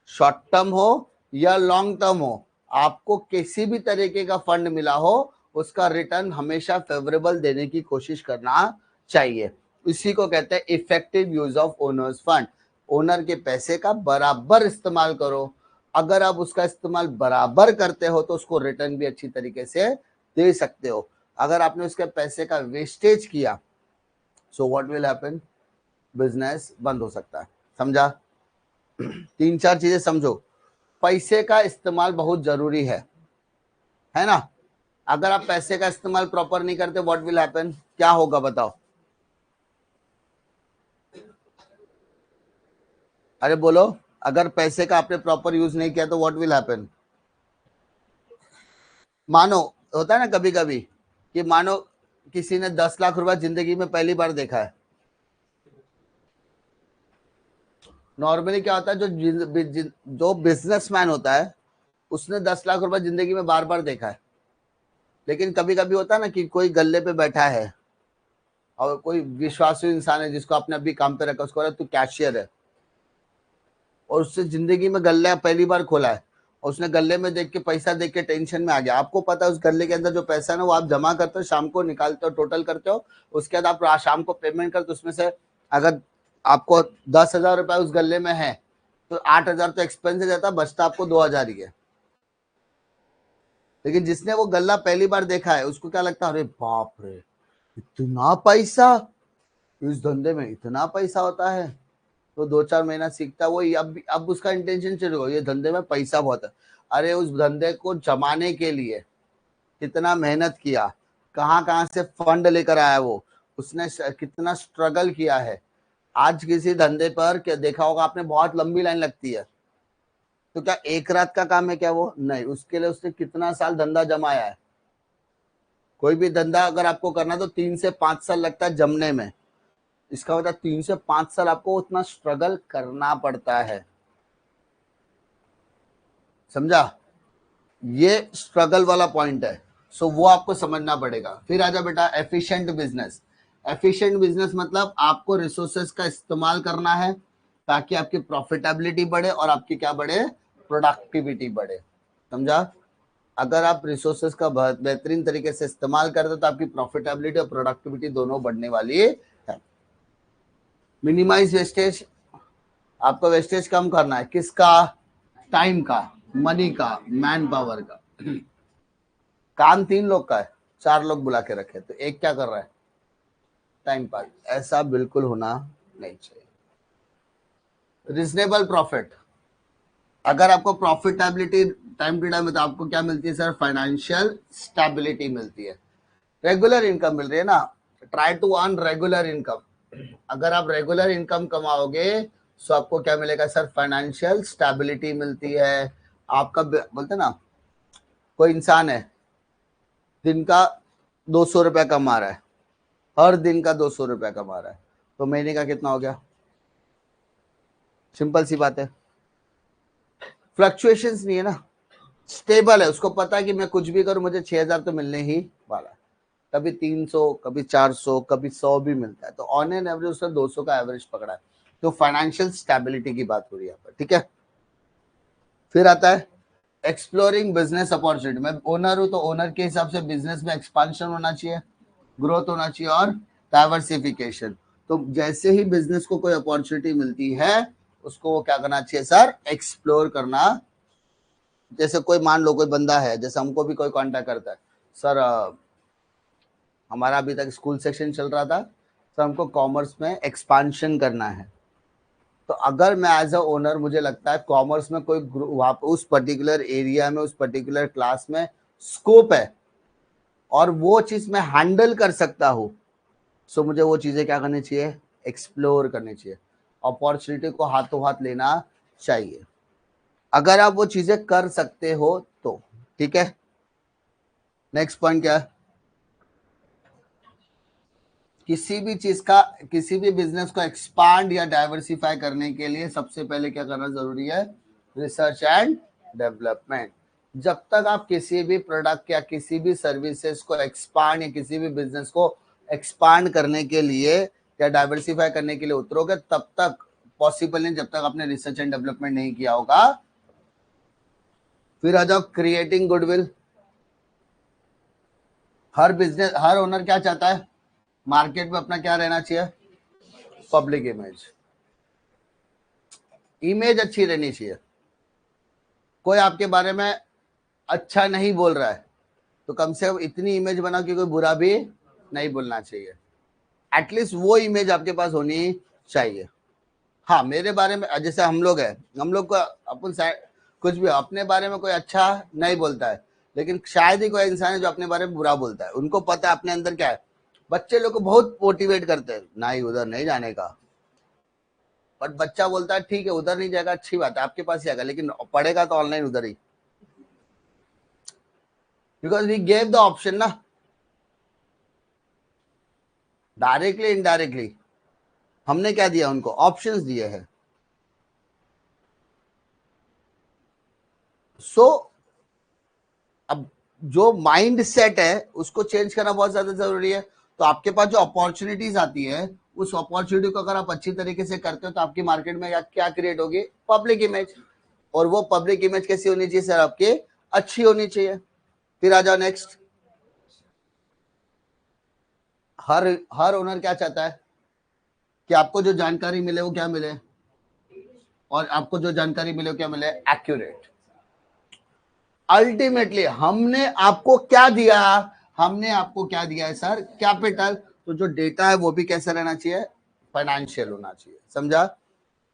शॉर्ट टर्म हो या लॉन्ग टर्म हो, आपको किसी भी तरीके का फंड मिला हो उसका रिटर्न हमेशा फेवरेबल देने की कोशिश करना चाहिए। इसी को कहते हैं effective use of owner's fund. Owner के पैसे का बराबर इस्तेमाल करो। अगर आप उसका इस्तेमाल बराबर करते हो तो उसको रिटर्न भी अच्छी तरीके से दे सकते हो। अगर आपने उसके पैसे का वेस्टेज किया, so what will happen? Business बंद हो सकता है। समझा? 3-4 चीजें समझो। पैसे का इस्तेमाल बहुत जरूरी है ना? अगर आप पैसे का इस्तेमाल प्रॉपर नहीं करते, व्हाट विल हैपन? क्या होगा बताओ? अरे बोलो, अगर पैसे का आपने प्रॉपर यूज नहीं किया तो व्हाट विल हैपन? मानो होता है ना कभी कभी कि मानो किसी ने 10 लाख रुपया जिंदगी में पहली बार देखा है। नॉर्मली क्या होता है, जो बिजनेसमैन होता है उसने 10 लाख रुपया जिंदगी में बार बार देखा है। लेकिन कभी कभी होता है ना कि कोई गल्ले पे बैठा है और कोई विश्वासु इंसान है जिसको आपने अभी काम पे रखा, उसको बोला तू कैशियर है, और उससे जिंदगी में गल्ला पहली बार खोला है, और उसने गल्ले में देख के पैसा देख के टेंशन में आ गया। आपको पता है उस गल्ले के अंदर जो पैसा है ना वो आप जमा करते हो, शाम को निकालते हो, टोटल करते हो, उसके बाद आप शाम को पेमेंट करते हो। उसमें से अगर आपको 10,000 रुपया उस गल्ले में है तो 8,000 तो एक्सपेंस जाता है, बचता आपको 2,000 ही है। लेकिन जिसने वो गल्ला पहली बार देखा है उसको क्या लगता है, अरे बाप रे इतना पैसा, इस धंधे में इतना पैसा होता है। तो 2-4 महीना सीखता है वो, अब उसका इंटेंशन चल गया ये धंधे में पैसा बहुत है। अरे उस धंधे को जमाने के लिए कितना मेहनत किया, कहाँ कहाँ से फंड लेकर आया वो, उसने कितना स्ट्रगल किया है। आज किसी धंधे पर क्या देखा होगा आपने, बहुत लंबी लाइन लगती है। तो क्या एक रात का काम है क्या वो? नहीं, उसके लिए उसने कितना साल धंधा जमाया है। कोई भी धंधा अगर आपको करना तो 3 से 5 साल लगता है जमने में। इसका मतलब 3 से 5 साल आपको उतना स्ट्रगल करना पड़ता है। समझा? ये स्ट्रगल वाला पॉइंट है। सो वो आपको समझना पड़ेगा। फिर आजा बेटा एफिशिएंट बिजनेस। एफिशिएंट बिजनेस मतलब आपको रिसोर्सेस का इस्तेमाल करना है ताकि आपकी प्रॉफिटेबिलिटी बढ़े और आपकी क्या बढ़े, प्रोडक्टिविटी बढ़े। समझा? अगर आप रिसोर्सेस का बेहतरीन तरीके से इस्तेमाल करते तो आपकी प्रॉफिटेबिलिटी और प्रोडक्टिविटी दोनों बढ़ने वाली है। मिनिमाइज वेस्टेज, आपको वेस्टेज कम करना है। किसका? टाइम का, मनी का, मैन पावर का। काम 3 लोग का है, 4 लोग बुला के रखे, तो एक क्या कर रहा है? Time pass. ऐसा बिल्कुल होना नहीं चाहिए। रिजनेबल प्रॉफिट, अगर आपको प्रॉफिटेबिलिटी टाइम टू टाइम, तो आपको क्या मिलती है सर? फाइनेंशियल स्टेबिलिटी मिलती है, रेगुलर इनकम मिल रही है ना। Try to earn regular income. अगर आप रेगुलर इनकम कमाओगे तो आपको क्या मिलेगा सर? फाइनेंशियल स्टेबिलिटी मिलती है। आपका बोलते ना, कोई इंसान है दिन का 200 रुपया कमा रहा है, हर दिन का 200 रुपया कमा रहा है, तो महीने का कितना हो गया? सिंपल सी बात है। फ्लक्चुएशंस नहीं है ना, स्टेबल है। उसको पता है कि मैं कुछ भी करूं मुझे 6,000 तो मिलने ही वाला है। कभी 300, कभी 400, कभी 100 भी मिलता है, तो ऑन एन एवरेज उसने 200 का एवरेज पकड़ा है। तो फाइनेंशियल स्टेबिलिटी की बात हो रही है यहाँ पर, ठीक है। फिर आता है एक्सप्लोरिंग बिजनेस अपॉर्चुनिटी। मैं ओनर हूं तो ओनर के हिसाब से बिजनेस में एक्सपांशन होना चाहिए, ग्रोथ होना चाहिए और डाइवर्सिफिकेशन। तो जैसे ही बिजनेस को कोई अपॉर्चुनिटी मिलती है उसको वो क्या करना चाहिए सर? एक्सप्लोर करना। जैसे कोई मान लो कोई बंदा है, जैसे हमको भी कोई कांटेक्ट करता है, सर हमारा अभी तक स्कूल सेक्शन चल रहा था सर, हमको कॉमर्स में एक्सपांशन करना है। तो अगर मैं एज अ ओनर, मुझे लगता है कॉमर्स में कोई वहां पर उस पर्टिकुलर एरिया में, उस पर्टिकुलर क्लास में स्कोप है और वो चीज मैं हैंडल कर सकता हूँ, सो मुझे वो चीजें क्या करनी चाहिए? एक्सप्लोर करनी चाहिए। अपॉर्चुनिटी को हाथों हाथ लेना चाहिए। अगर आप वो चीजें कर सकते हो तो। ठीक है, नेक्स्ट पॉइंट क्या है? किसी भी चीज का, किसी भी बिजनेस को एक्सपांड या डाइवर्सिफाई करने के लिए सबसे पहले क्या करना जरूरी है? Research and development. जब तक आप किसी भी प्रोडक्ट या किसी भी सर्विसेज को एक्सपांड या किसी भी बिजनेस को एक्सपांड करने के लिए या डाइवर्सिफाई करने के लिए उतरोगे, तब तक पॉसिबल नहीं जब तक आपने रिसर्च एंड डेवलपमेंट नहीं किया होगा। फिर आ जाओ क्रिएटिंग गुडविल। हर बिजनेस, हर ओनर क्या चाहता है? मार्केट में अपना क्या रहना चाहिए? Public image. इमेज अच्छी रहनी चाहिए। कोई आपके बारे में अच्छा नहीं बोल रहा है तो कम से कम इतनी इमेज बनाओ कि कोई बुरा भी नहीं बोलना चाहिए। एटलीस्ट वो इमेज आपके पास होनी चाहिए। हाँ, मेरे बारे में जैसे हम लोग हैं, हम लोग को अपन कुछ भी अपने बारे में कोई अच्छा नहीं बोलता है, लेकिन शायद ही कोई इंसान है जो अपने बारे में बुरा बोलता है। उनको पता है अपने अंदर क्या है। बच्चे लोग को बहुत मोटिवेट करते हैं, नहीं उधर नहीं जाने का, बट बच्चा बोलता है ठीक है उधर नहीं जाएगा, अच्छी बात है, आपके पास ही आएगा, लेकिन पढ़ेगा तो ऑनलाइन उधर ही, because we gave the option ना, डायरेक्टली इनडायरेक्टली हमने क्या दिया उनको? ऑप्शंस दिए हैं। सो अब जो माइंड सेट है उसको चेंज करना बहुत ज्यादा जरूरी है। तो आपके पास जो अपॉर्चुनिटीज आती है, उस अपॉर्चुनिटी को अगर आप अच्छी तरीके से करते हो तो आपकी मार्केट में क्या क्रिएट होगी? Public image. और वो पब्लिक इमेज कैसी होनी चाहिए सर? आपकी अच्छी होनी चाहिए। फिर आ जाओ नेक्स्ट। हर हर ओनर क्या चाहता है? कि आपको जो जानकारी मिले वो क्या मिले? और आपको जो जानकारी मिले वो क्या मिले? एक्यूरेट। अल्टीमेटली हमने आपको क्या दिया? हमने आपको क्या दिया है सर? कैपिटल। तो जो डेटा है वो भी कैसा रहना चाहिए? फाइनेंशियल होना चाहिए। समझा?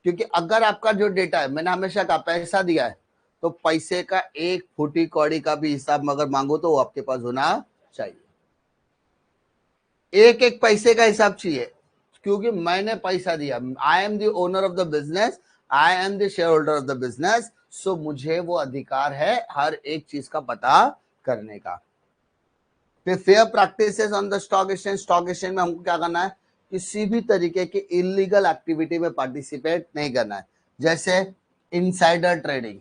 क्योंकि अगर आपका जो डेटा है, मैंने हमेशा कहा पैसा दिया है तो पैसे का एक फुटी कौड़ी का भी हिसाब अगर मांगो तो वो आपके पास होना चाहिए। एक एक पैसे का हिसाब चाहिए, क्योंकि मैंने पैसा दिया। I am the owner of the business, I am the shareholder of the business. So मुझे वो अधिकार है हर एक चीज का पता करने का। फिर fair practices on the stock exchange. Stock exchange में हमको क्या करना है? किसी भी तरीके की इलीगल एक्टिविटी में पार्टिसिपेट नहीं करना है, जैसे इनसाइडर ट्रेडिंग।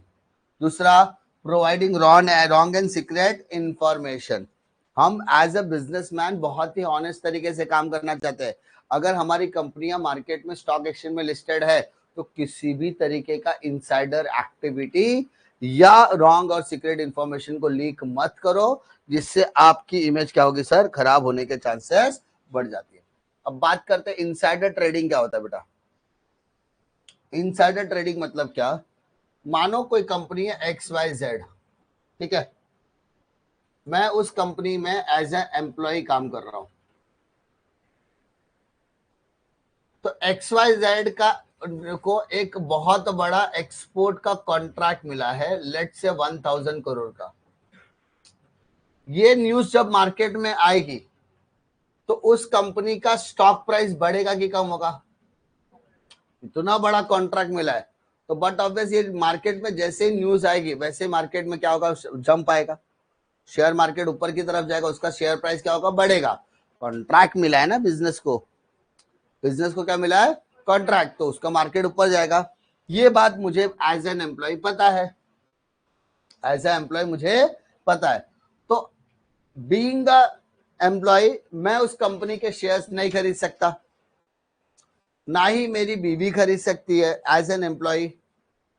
दूसरा, providing wrong and secret information. हम एज अ बिजनेसमैन बहुत ही ऑनेस्ट तरीके से काम करना चाहते हैं। अगर हमारी कंपनियां मार्केट में स्टॉक एक्सचेंज में लिस्टेड है तो किसी भी तरीके का इनसाइडर एक्टिविटी या रॉन्ग और सीक्रेट इंफॉर्मेशन को लीक मत करो, जिससे आपकी इमेज क्या होगी सर? खराब होने के चांसेस बढ़ जाती है। अब बात करते हैं इनसाइडर ट्रेडिंग क्या होता है बेटा। इनसाइडर ट्रेडिंग मतलब क्या? मानो कोई कंपनी है XYZ, ठीक है, मैं उस कंपनी में एज ए एम्प्लॉय काम कर रहा हूं, तो XYZ का को एक बहुत बड़ा एक्सपोर्ट का कॉन्ट्रैक्ट मिला है, लेट से 1000 करोड़ का। ये न्यूज जब मार्केट में आएगी तो उस कंपनी का स्टॉक प्राइस बढ़ेगा कि कम होगा? इतना बड़ा कॉन्ट्रैक्ट मिला है तो बट ऑब्वियस ये मार्केट में जैसे ही न्यूज आएगी वैसे मार्केट में क्या होगा? जंप आएगा, शेयर मार्केट ऊपर की तरफ जाएगा, उसका शेयर प्राइस क्या होगा? बढ़ेगा। कॉन्ट्रैक्ट मिला है ना बिजनेस को, बिजनेस को क्या मिला है? कॉन्ट्रैक्ट, तो उसका मार्केट ऊपर जाएगा। ये बात मुझे एज एन एम्प्लॉय पता है, एज ए एम्प्लॉय मुझे पता है। तो बीइंग द एम्प्लॉय मैं उस कंपनी के शेयर्स नहीं खरीद सकता, ना ही मेरी बीवी खरीद सकती है। एज एन एम्प्लॉय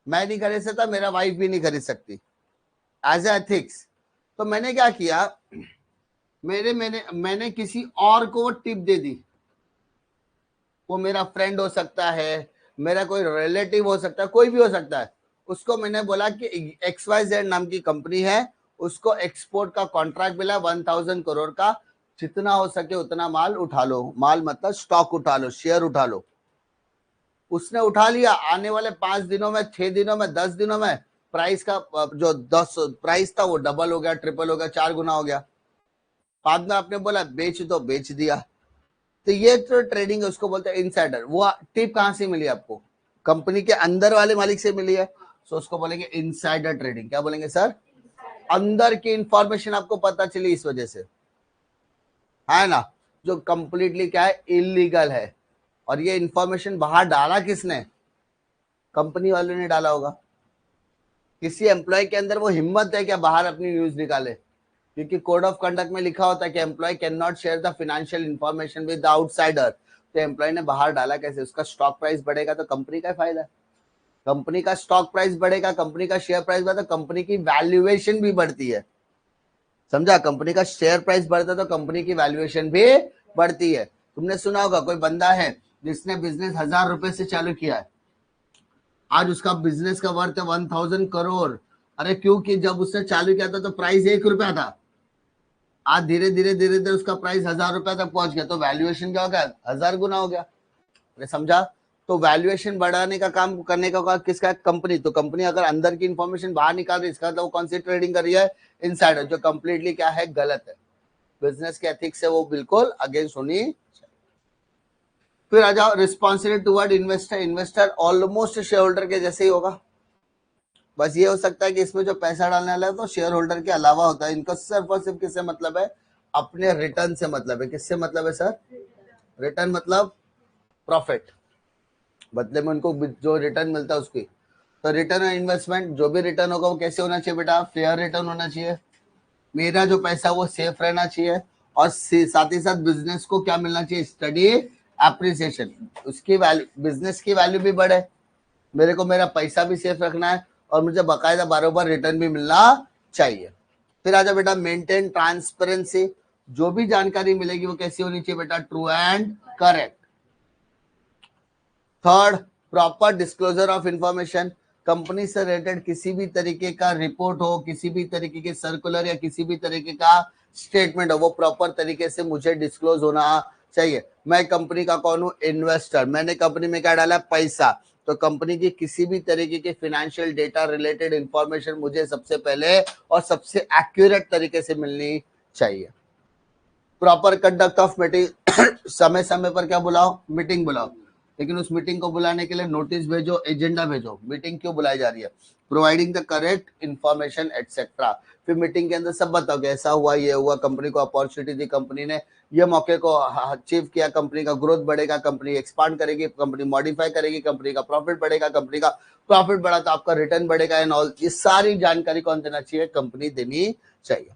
मैं नहीं खरीद सकता, मेरा वाइफ भी नहीं खरीद सकती एज एथिक्स। तो मैंने क्या किया? मैंने किसी और को वो टिप दे दी। वो मेरा फ्रेंड हो सकता है, मेरा कोई रिलेटिव हो सकता है, कोई भी हो सकता है। उसको मैंने बोला कि XYZ नाम की कंपनी है, उसको एक्सपोर्ट का कॉन्ट्रैक्ट मिला 1000 करोड़ का, जितना हो सके उतना माल उठा लो। माल मतलब स्टॉक उठा लो, शेयर उठा लो। उसने उठा लिया। आने वाले 5 दिनों में, 6 दिनों में, 10 दिनों में प्राइस का जो 10 प्राइस था वो डबल हो गया, ट्रिपल हो गया, 4 गुना हो गया। बाद में आपने बोला बेच दो, बेच दिया। तो ये जो ट्रेडिंग है उसको बोलते हैं इनसाइडर। वो टिप कहां से मिली आपको? कंपनी के अंदर वाले मालिक से मिली है। सो उसको बोलेंगे इनसाइडर ट्रेडिंग। क्या बोलेंगे सर? अंदर की इंफॉर्मेशन आपको पता चली इस वजह से, है ना, जो कंप्लीटली क्या है, इलीगल है। और ये इंफॉर्मेशन बाहर डाला किसने? कंपनी वालों ने डाला होगा। किसी एम्प्लॉय के अंदर वो हिम्मत है क्या बाहर अपनी न्यूज निकाले? क्योंकि कोड ऑफ कंडक्ट में लिखा होता है कि employ can not share the financial information with outsider. तो एम्प्लॉय ने बाहर डाला कैसे? उसका स्टॉक प्राइस बढ़ेगा तो कंपनी का फायदा, कंपनी का स्टॉक प्राइस बढ़ेगा, कंपनी का शेयर प्राइस बढ़ता, तो कंपनी की वैल्यूएशन भी बढ़ती है। समझा? कंपनी का शेयर प्राइस बढ़ता है तो कंपनी की वैल्यूएशन भी बढ़ती है। तुमने सुना होगा कोई बंदा है जिसने बिजनेस 1000 रुपए से चालू किया है, आज उसका बिजनेस का वर्थ है 1000 करोड़। अरे क्योंकि जब उसने चालू किया था तो प्राइस 1 रुपया था, आज धीरे धीरे धीरे धीरे उसका प्राइस 1000 रुपया तक पहुंच गया, तो वैल्यूएशन क्या हो गया? 1000 गुना हो गया। अरे समझा? तो वैल्यूएशन बढ़ाने का काम करने का किसका? कंपनी। तो कंपनी अगर अंदर की इंफॉर्मेशन बाहर निकाल रही है, इसका तो वो कौन सी ट्रेडिंग कर रही है? इनसाइडर, जो कंप्लीटली क्या है? गलत है। बिजनेस के एथिक्स से वो बिल्कुल अगेंस्ट होनी। फिर आ जाओ responsibility toward investor. Investor almost share holder के जैसे ही होगा, बस ये हो सकता है कि इसमें जो पैसा डालने वाला है तो शेयर होल्डर के अलावा होता है। इनका सिर्फ और सिर्फ किससे मतलब है? अपने रिटर्न से मतलब है। किससे मतलब है सर? रिटर्न मतलब प्रॉफिट, बदले में उनको जो रिटर्न मिलता है उसकी। तो रिटर्न ऑन इन्वेस्टमेंट, जो भी रिटर्न होगा वो कैसे होना चाहिए बेटा? फेयर रिटर्न होना चाहिए। मेरा जो पैसा वो सेफ रहना चाहिए, और साथ ही साथ बिजनेस को क्या मिलना चाहिए? स्टडी एप्रिसिएशन, उसकी वैल्यू, बिजनेस की वैल्यू भी बढ़े, मेरे को मेरा पैसा भी सेफ रखना है, और मुझे बकायदा बार रिटर्न भी मिलना चाहिए। फिर आजा बेटा मेंटेन ट्रांसपेरेंसी, जो भी जानकारी मिलेगी वो कैसी होनी चाहिए बेटा? True and correct. Third, proper disclosure of information. Company से रिलेटेड किसी भी तरीके का रिपोर्ट हो, किसी भी तरीके के सर्कुलर या किसी भी तरीके का स्टेटमेंट हो, वो प्रॉपर तरीके से मुझे डिस्क्लोज होना चाहिए। मैं कंपनी का कौन हूं? इन्वेस्टर। मैंने कंपनी में क्या डाला? पैसा। तो कंपनी की किसी भी तरीके के फाइनेंशियल डेटा रिलेटेड इंफॉर्मेशन मुझे सबसे पहले और सबसे एक्यूरेट तरीके से मिलनी चाहिए। प्रॉपर कंडक्ट ऑफ मीटिंग, समय समय पर क्या बुलाओ? मीटिंग बुलाओ, लेकिन उस मीटिंग को बुलाने के लिए नोटिस भेजो, एजेंडा भेजो। मीटिंग क्यों बुलाई जा रही है? Providing the correct information etcetera. फिर मीटिंग के अंदर सब बताओ कि ऐसा हुआ, ये हुआ, कंपनी को अपॉर्चुनिटी दी, कंपनी ने ये मौके को अचीव किया, कंपनी का ग्रोथ बढ़ेगा, कंपनी एक्सपांड करेगी, कंपनी मॉडिफाई करेगी, कंपनी का प्रॉफिट बढ़ेगा, कंपनी का प्रॉफिट बढ़ा तो आपका रिटर्न बढ़ेगा एंड ऑल। ये सारी जानकारी कौन देना चाहिए? कंपनी देनी चाहिए।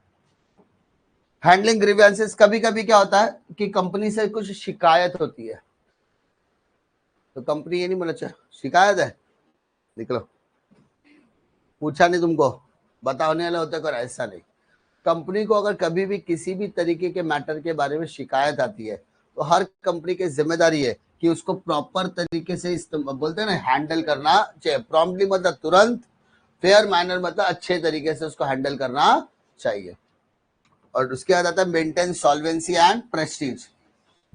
हैंडलिंग ग्रीवेंसेस, कभी कभी क्या होता है कि कंपनी से कुछ शिकायत होती है, तो कंपनी ये नहीं बोला अच्छा शिकायत है लिख लो, पूछा नहीं तुमको, बताने वाले होते कर, ऐसा नहीं। कंपनी को अगर कभी भी किसी भी तरीके के मैटर के बारे में शिकायत आती है तो हर कंपनी की जिम्मेदारी है कि उसको प्रॉपर तरीके से बोलते हैं ना, हैंडल करना चाहिए। प्रॉम्प्टली मतलब तुरंत, फेयर मैनर मतलब अच्छे तरीके से उसको हैंडल करना चाहिए। और उसके बाद आता है मेंटेन सॉल्वेंसी एंड प्रेस्टीज।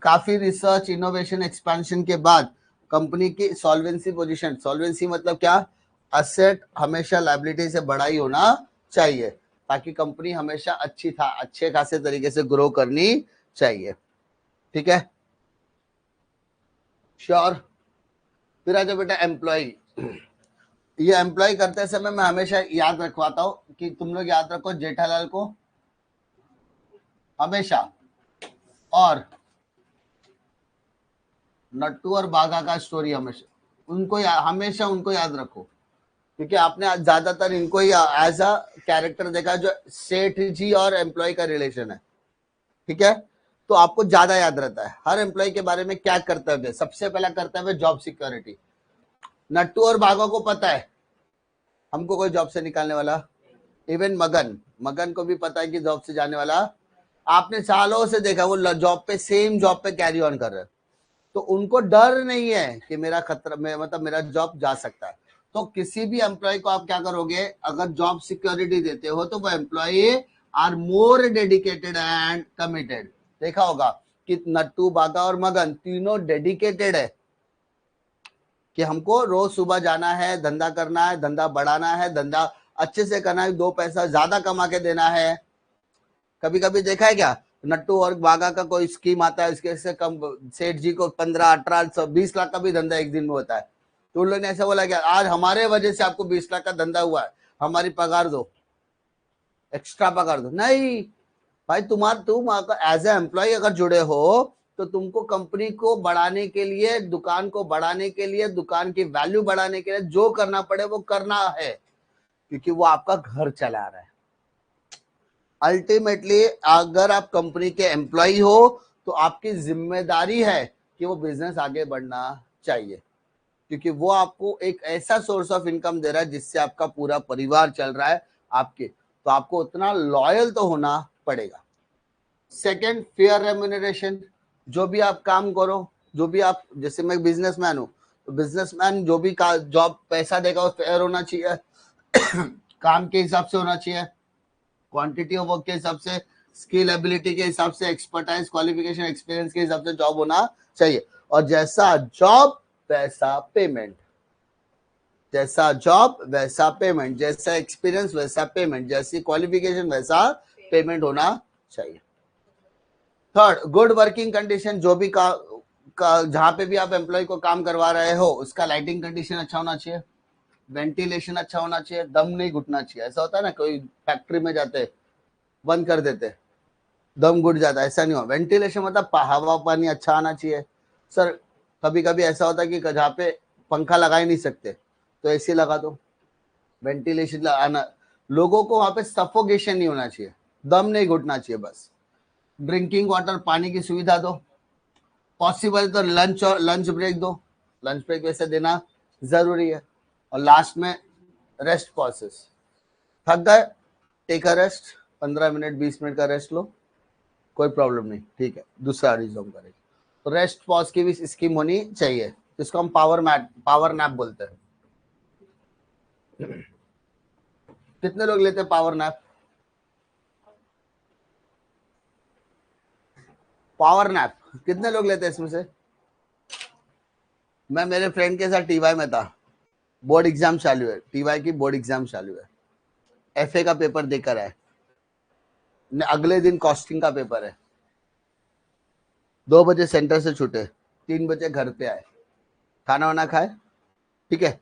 काफी रिसर्च, इनोवेशन, एक्सपेंशन के बाद कंपनी की सॉल्वेंसी पोजीशन, सॉल्वेंसी मतलब क्या? असेट हमेशा लायबिलिटी से बड़ा ही होना चाहिए, ताकि कंपनी हमेशा अच्छे खासे तरीके से ग्रो करनी चाहिए। ठीक है, श्योर। फिर आ जाओ बेटा एम्प्लॉय। ये एम्प्लॉय करते समय मैं हमेशा याद रखवाता हूं कि तुम लोग याद रखो जेठालाल को हमेशा, और नट्टू और बाघा का स्टोरी हमेशा हमेशा उनको याद रखो, क्योंकि आपने ज्यादातर इनको ही एज अ कैरेक्टर देखा जो सेठ जी और एम्प्लॉय का रिलेशन है। ठीक है, तो आपको ज्यादा याद रहता है हर एम्प्लॉय के बारे में क्या कर्तव्य। सबसे पहला कर्तव्य जॉब सिक्योरिटी। नट्टू और बाघा को पता है हमको कोई जॉब से निकालने वाला, इवन मगन को भी पता है कि जॉब से जाने वाला। आपने सालों से देखा वो जॉब पे, सेम जॉब पे कैरी ऑन कर रहे हैं, तो उनको डर नहीं है कि मेरा खतरा में मतलब मेरा जॉब जा सकता है। तो किसी भी एम्प्लॉय को आप क्या करोगे? अगर जॉब सिक्योरिटी देते हो तो वो employ are more dedicated and committed. देखा होगा कि नट्टू, बाघा और मगन तीनों डेडिकेटेड है कि हमको रोज सुबह जाना है, धंधा करना है, धंधा बढ़ाना है, धंधा अच्छे से करना है, 2 पैसा ज्यादा कमा के देना है। कभी कभी देखा है क्या नट्टू और बाघा का कोई स्कीम आता है, इसके से कम सेठ जी को 15, 18, 20 लाख का भी धंधा एक दिन में होता है, तो उन लोगों ने ऐसा बोला कि आज हमारे वजह से आपको 20 लाख का धंधा हुआ है, हमारी पगार दो, एक्स्ट्रा पगार दो। नहीं भाई, तुम एज ए एम्प्लॉय अगर जुड़े हो तो तुमको कंपनी को बढ़ाने के लिए, दुकान को बढ़ाने के लिए, दुकान की वैल्यू बढ़ाने के लिए जो करना पड़े वो करना है, क्योंकि वो आपका घर चला रहा है। अल्टीमेटली अगर आप कंपनी के एम्प्लॉय हो तो आपकी जिम्मेदारी है कि वो बिजनेस आगे बढ़ना चाहिए, क्योंकि वो आपको एक ऐसा सोर्स ऑफ इनकम दे रहा है जिससे आपका पूरा परिवार चल रहा है आपके, तो आपको उतना लॉयल तो होना पड़ेगा। Second, fair remuneration. जो भी आप काम करो, जो भी आप, जैसे मैं बिजनेसमैन हूं तो बिजनेसमैन जो भी जॉब पैसा देगा वो फेयर होना चाहिए काम के हिसाब से होना चाहिए, क्वांटिटी ऑफ वर्क के हिसाब से, स्किल एबिलिटी के हिसाब से, एक्सपर्टाइज, क्वालिफिकेशन, एक्सपीरियंस के हिसाब से जॉब होना चाहिए। और जैसा जॉब वैसा पेमेंट, जैसा जॉब वैसा पेमेंट, जैसा एक्सपीरियंस वैसा पेमेंट, जैसी क्वालिफिकेशन वैसा पेमेंट होना चाहिए। Third, good working condition. जो भी जहां पे भी आप एम्प्लॉय को काम करवा रहे हो उसका लाइटिंग कंडीशन अच्छा होना चाहिए, वेंटिलेशन अच्छा होना चाहिए, दम नहीं घुटना चाहिए। ऐसा होता है ना, कोई फैक्ट्री में जाते बंद कर देते, दम घुट जाता है, ऐसा नहीं हो। वेंटिलेशन मतलब हवा पानी अच्छा आना चाहिए। सर कभी कभी ऐसा होता है कि जहाँ पे पंखा लगा ही नहीं सकते तो एसी लगा दो, वेंटिलेशन आना, लोगों को वहां पे सफोकेशन नहीं होना चाहिए, दम नहीं घुटना चाहिए बस। ड्रिंकिंग वाटर, पानी की सुविधा दो, पॉसिबल तो लंच ब्रेक दो, लंच ब्रेक वैसे देना जरूरी है। और लास्ट में रेस्ट प्रोसेस, थक गए take a rest, 15 minute 20 minute का रेस्ट लो, कोई प्रॉब्लम नहीं, ठीक है, दूसरा रिज्यूम करेंगे। तो रेस्ट पॉज की भी स्कीम होनी चाहिए, जिसको हम पावर नैप बोलते हैं। कितने लोग लेते हैं पावर नैप? पावर नैप कितने लोग लेते हैं इसमें से? मैं मेरे फ्रेंड के साथ टीवाई में था, बोर्ड एग्जाम चालू है, टीवाई की बोर्ड एग्जाम चालू है, एफए का पेपर देकर आए, अगले दिन कॉस्टिंग का पेपर है, 2 बजे सेंटर से छूटे, 3 बजे घर पे आए, खाना वाना खाए, ठीक है,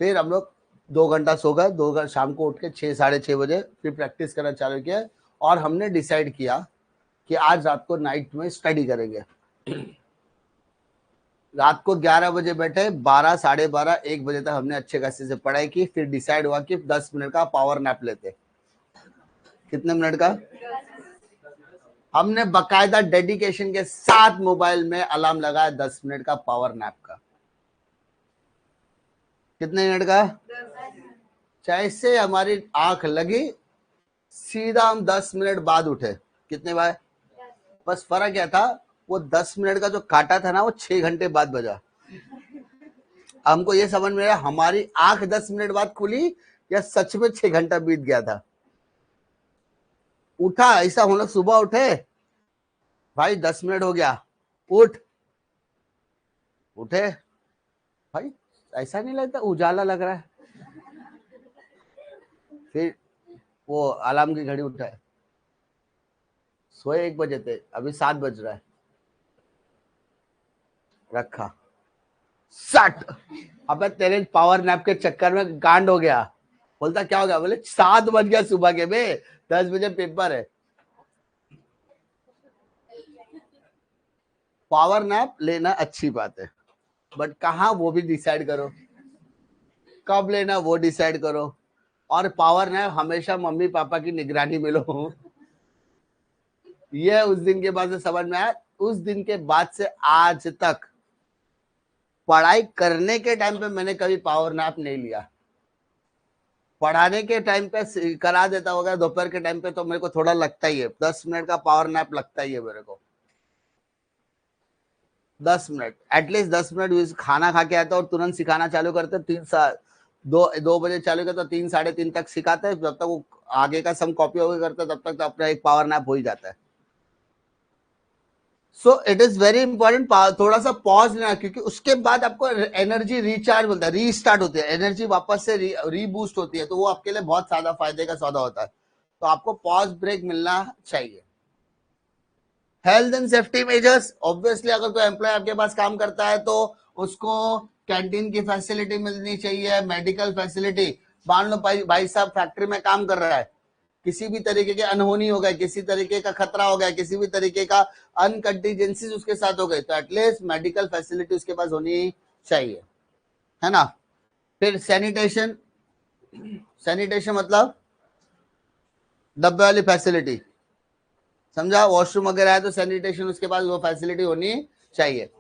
फिर हम लोग 2 घंटा सो गए, 2 घंटा शाम को उठ के 6 साढ़े 6 बजे फिर प्रैक्टिस करना चालू किया। और हमने डिसाइड किया कि आज रात को नाइट में स्टडी करेंगे। रात को 11 बजे बैठे, 12 साढ़े 12 1 बजे तक हमने अच्छे खासे से पढ़ाई की। फिर डिसाइड हुआ कि 10 मिनट का पावर नैप लेते। कितने मिनट का? हमने बकायदा डेडिकेशन के साथ मोबाइल में अलार्म लगाया 10 मिनट का पावर नैप का। कितने मिनट का? जैसे हमारी आंख लगी सीधा हम 10 मिनट बाद उठे। कितने बार? बस फर्क क्या था, वो 10 मिनट का जो काटा था ना वो 6 घंटे बाद बजा। हमको ये समझ में आया हमारी आंख 10 मिनट बाद खुली या सच में 6 घंटा बीत गया था। उठा, ऐसा हम लोग सुबह उठे, भाई 10 मिनट हो गया, उठे, भाई ऐसा नहीं लगता उजाला लग रहा है। फिर वो अलार्म की घड़ी उठाए, सोए 1 बजे थे, अभी 7 बज रहा है, रखा, सट, अबे तेरे पावर नैप के चक्कर में कांड हो गया। बोलता क्या हो गया? बोले 7 बज गया सुबह के बे, 10 बजे पेपर है। पावर नैप लेना अच्छी बात है, बट कहाँ वो भी डिसाइड करो, कब लेना वो डिसाइड करो। और पावर नैप हमेशा मम्मी पापा की निगरानी में लो। ये उस दिन के बाद से समझ में आया। उस दिन के बाद से आज तक पढ़ाई करने के टाइम पे मैंने कभी पावर नैप नहीं लिया। पढ़ाने के टाइम पे करा देता होगा, दोपहर के टाइम पे तो मेरे को थोड़ा लगता ही है, 10 मिनट का पावर नैप लगता ही है मेरे को। 10 मिनट एटलीस्ट, 10 मिनट खाना खा के आता और तुरंत सिखाना चालू करते, 2 बजे चालू करता, 3 साढ़े 3 तक सिखाते हैं, जब तक वो आगे का सम कॉपी हो करता तब तक तो अपना एक पावर नैप हो ही जाता है। So it is very important थोड़ा सा पॉज लेना, क्योंकि उसके बाद आपको एनर्जी रिचार्ज बोलता है, रीस्टार्ट होती है, एनर्जी वापस से रीबूस्ट होती है, तो वो आपके लिए बहुत ज्यादा फायदे का सौदा होता है। तो आपको पॉज ब्रेक मिलना चाहिए। Health and safety measures, obviously अगर कोई एम्प्लॉय आपके पास काम करता है तो उसको कैंटीन की फैसिलिटी मिलनी चाहिए, मेडिकल फैसिलिटी। मान लो भाई साहब फैक्ट्री में काम कर रहा है, किसी भी तरीके के अनहोनी हो गए, किसी तरीके का खतरा हो गया, किसी भी तरीके का अनकंटीजेंसीज उसके साथ हो गए, तो एटलीस्ट मेडिकल फैसिलिटी उसके पास होनी चाहिए, है ना। फिर सैनिटेशन, सैनिटेशन मतलब डब्बे वाली फैसिलिटी, समझा, वॉशरूम वगैरह है तो सैनिटेशन उसके पास वो फैसिलिटी होनी चाहिए।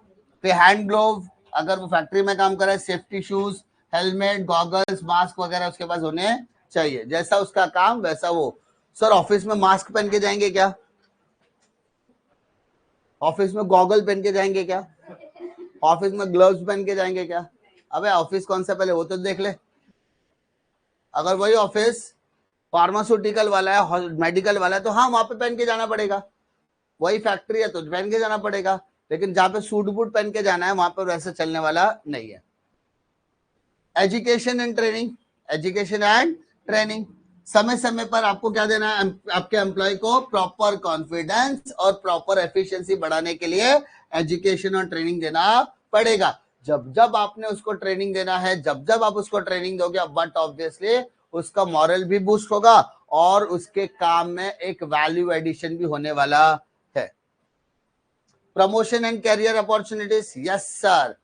फिर हैंड ग्लोव, अगर वो फैक्ट्री में काम कर रहा है, safety shoes, helmet, goggles, mask वगैरह उसके पास होने चाहिए, जैसा उसका काम वैसा वो। सर ऑफिस में मास्क पहन के जाएंगे क्या? ऑफिस में गॉगल पहन के जाएंगे क्या? ऑफिस में ग्लव्स पहन के जाएंगे क्या? अबे ऑफिस कौन सा पहले वो तो देख ले। अगर वही ऑफिस फार्मास्यूटिकल वाला है, मेडिकल वाला है, तो हाँ वहां पे पहन के जाना पड़ेगा। वही फैक्ट्री है तो पहन के जाना पड़ेगा, लेकिन जहां पे सूट बूट पहन के जाना है वहां पर वैसे चलने वाला नहीं है। Education and training, education and training, समय समय पर आपको क्या देना है, आपके एम्प्लॉय को प्रॉपर कॉन्फिडेंस और प्रॉपर एफिशिएंसी बढ़ाने के लिए एजुकेशन और ट्रेनिंग देना पड़ेगा। जब जब आपने उसको ट्रेनिंग देना है, जब जब आप उसको ट्रेनिंग दोगे, बट ऑब्वियसली उसका मॉरल भी बूस्ट होगा और उसके काम में एक वैल्यू एडिशन भी होने वाला है। Promotion and career opportunities, yes sir,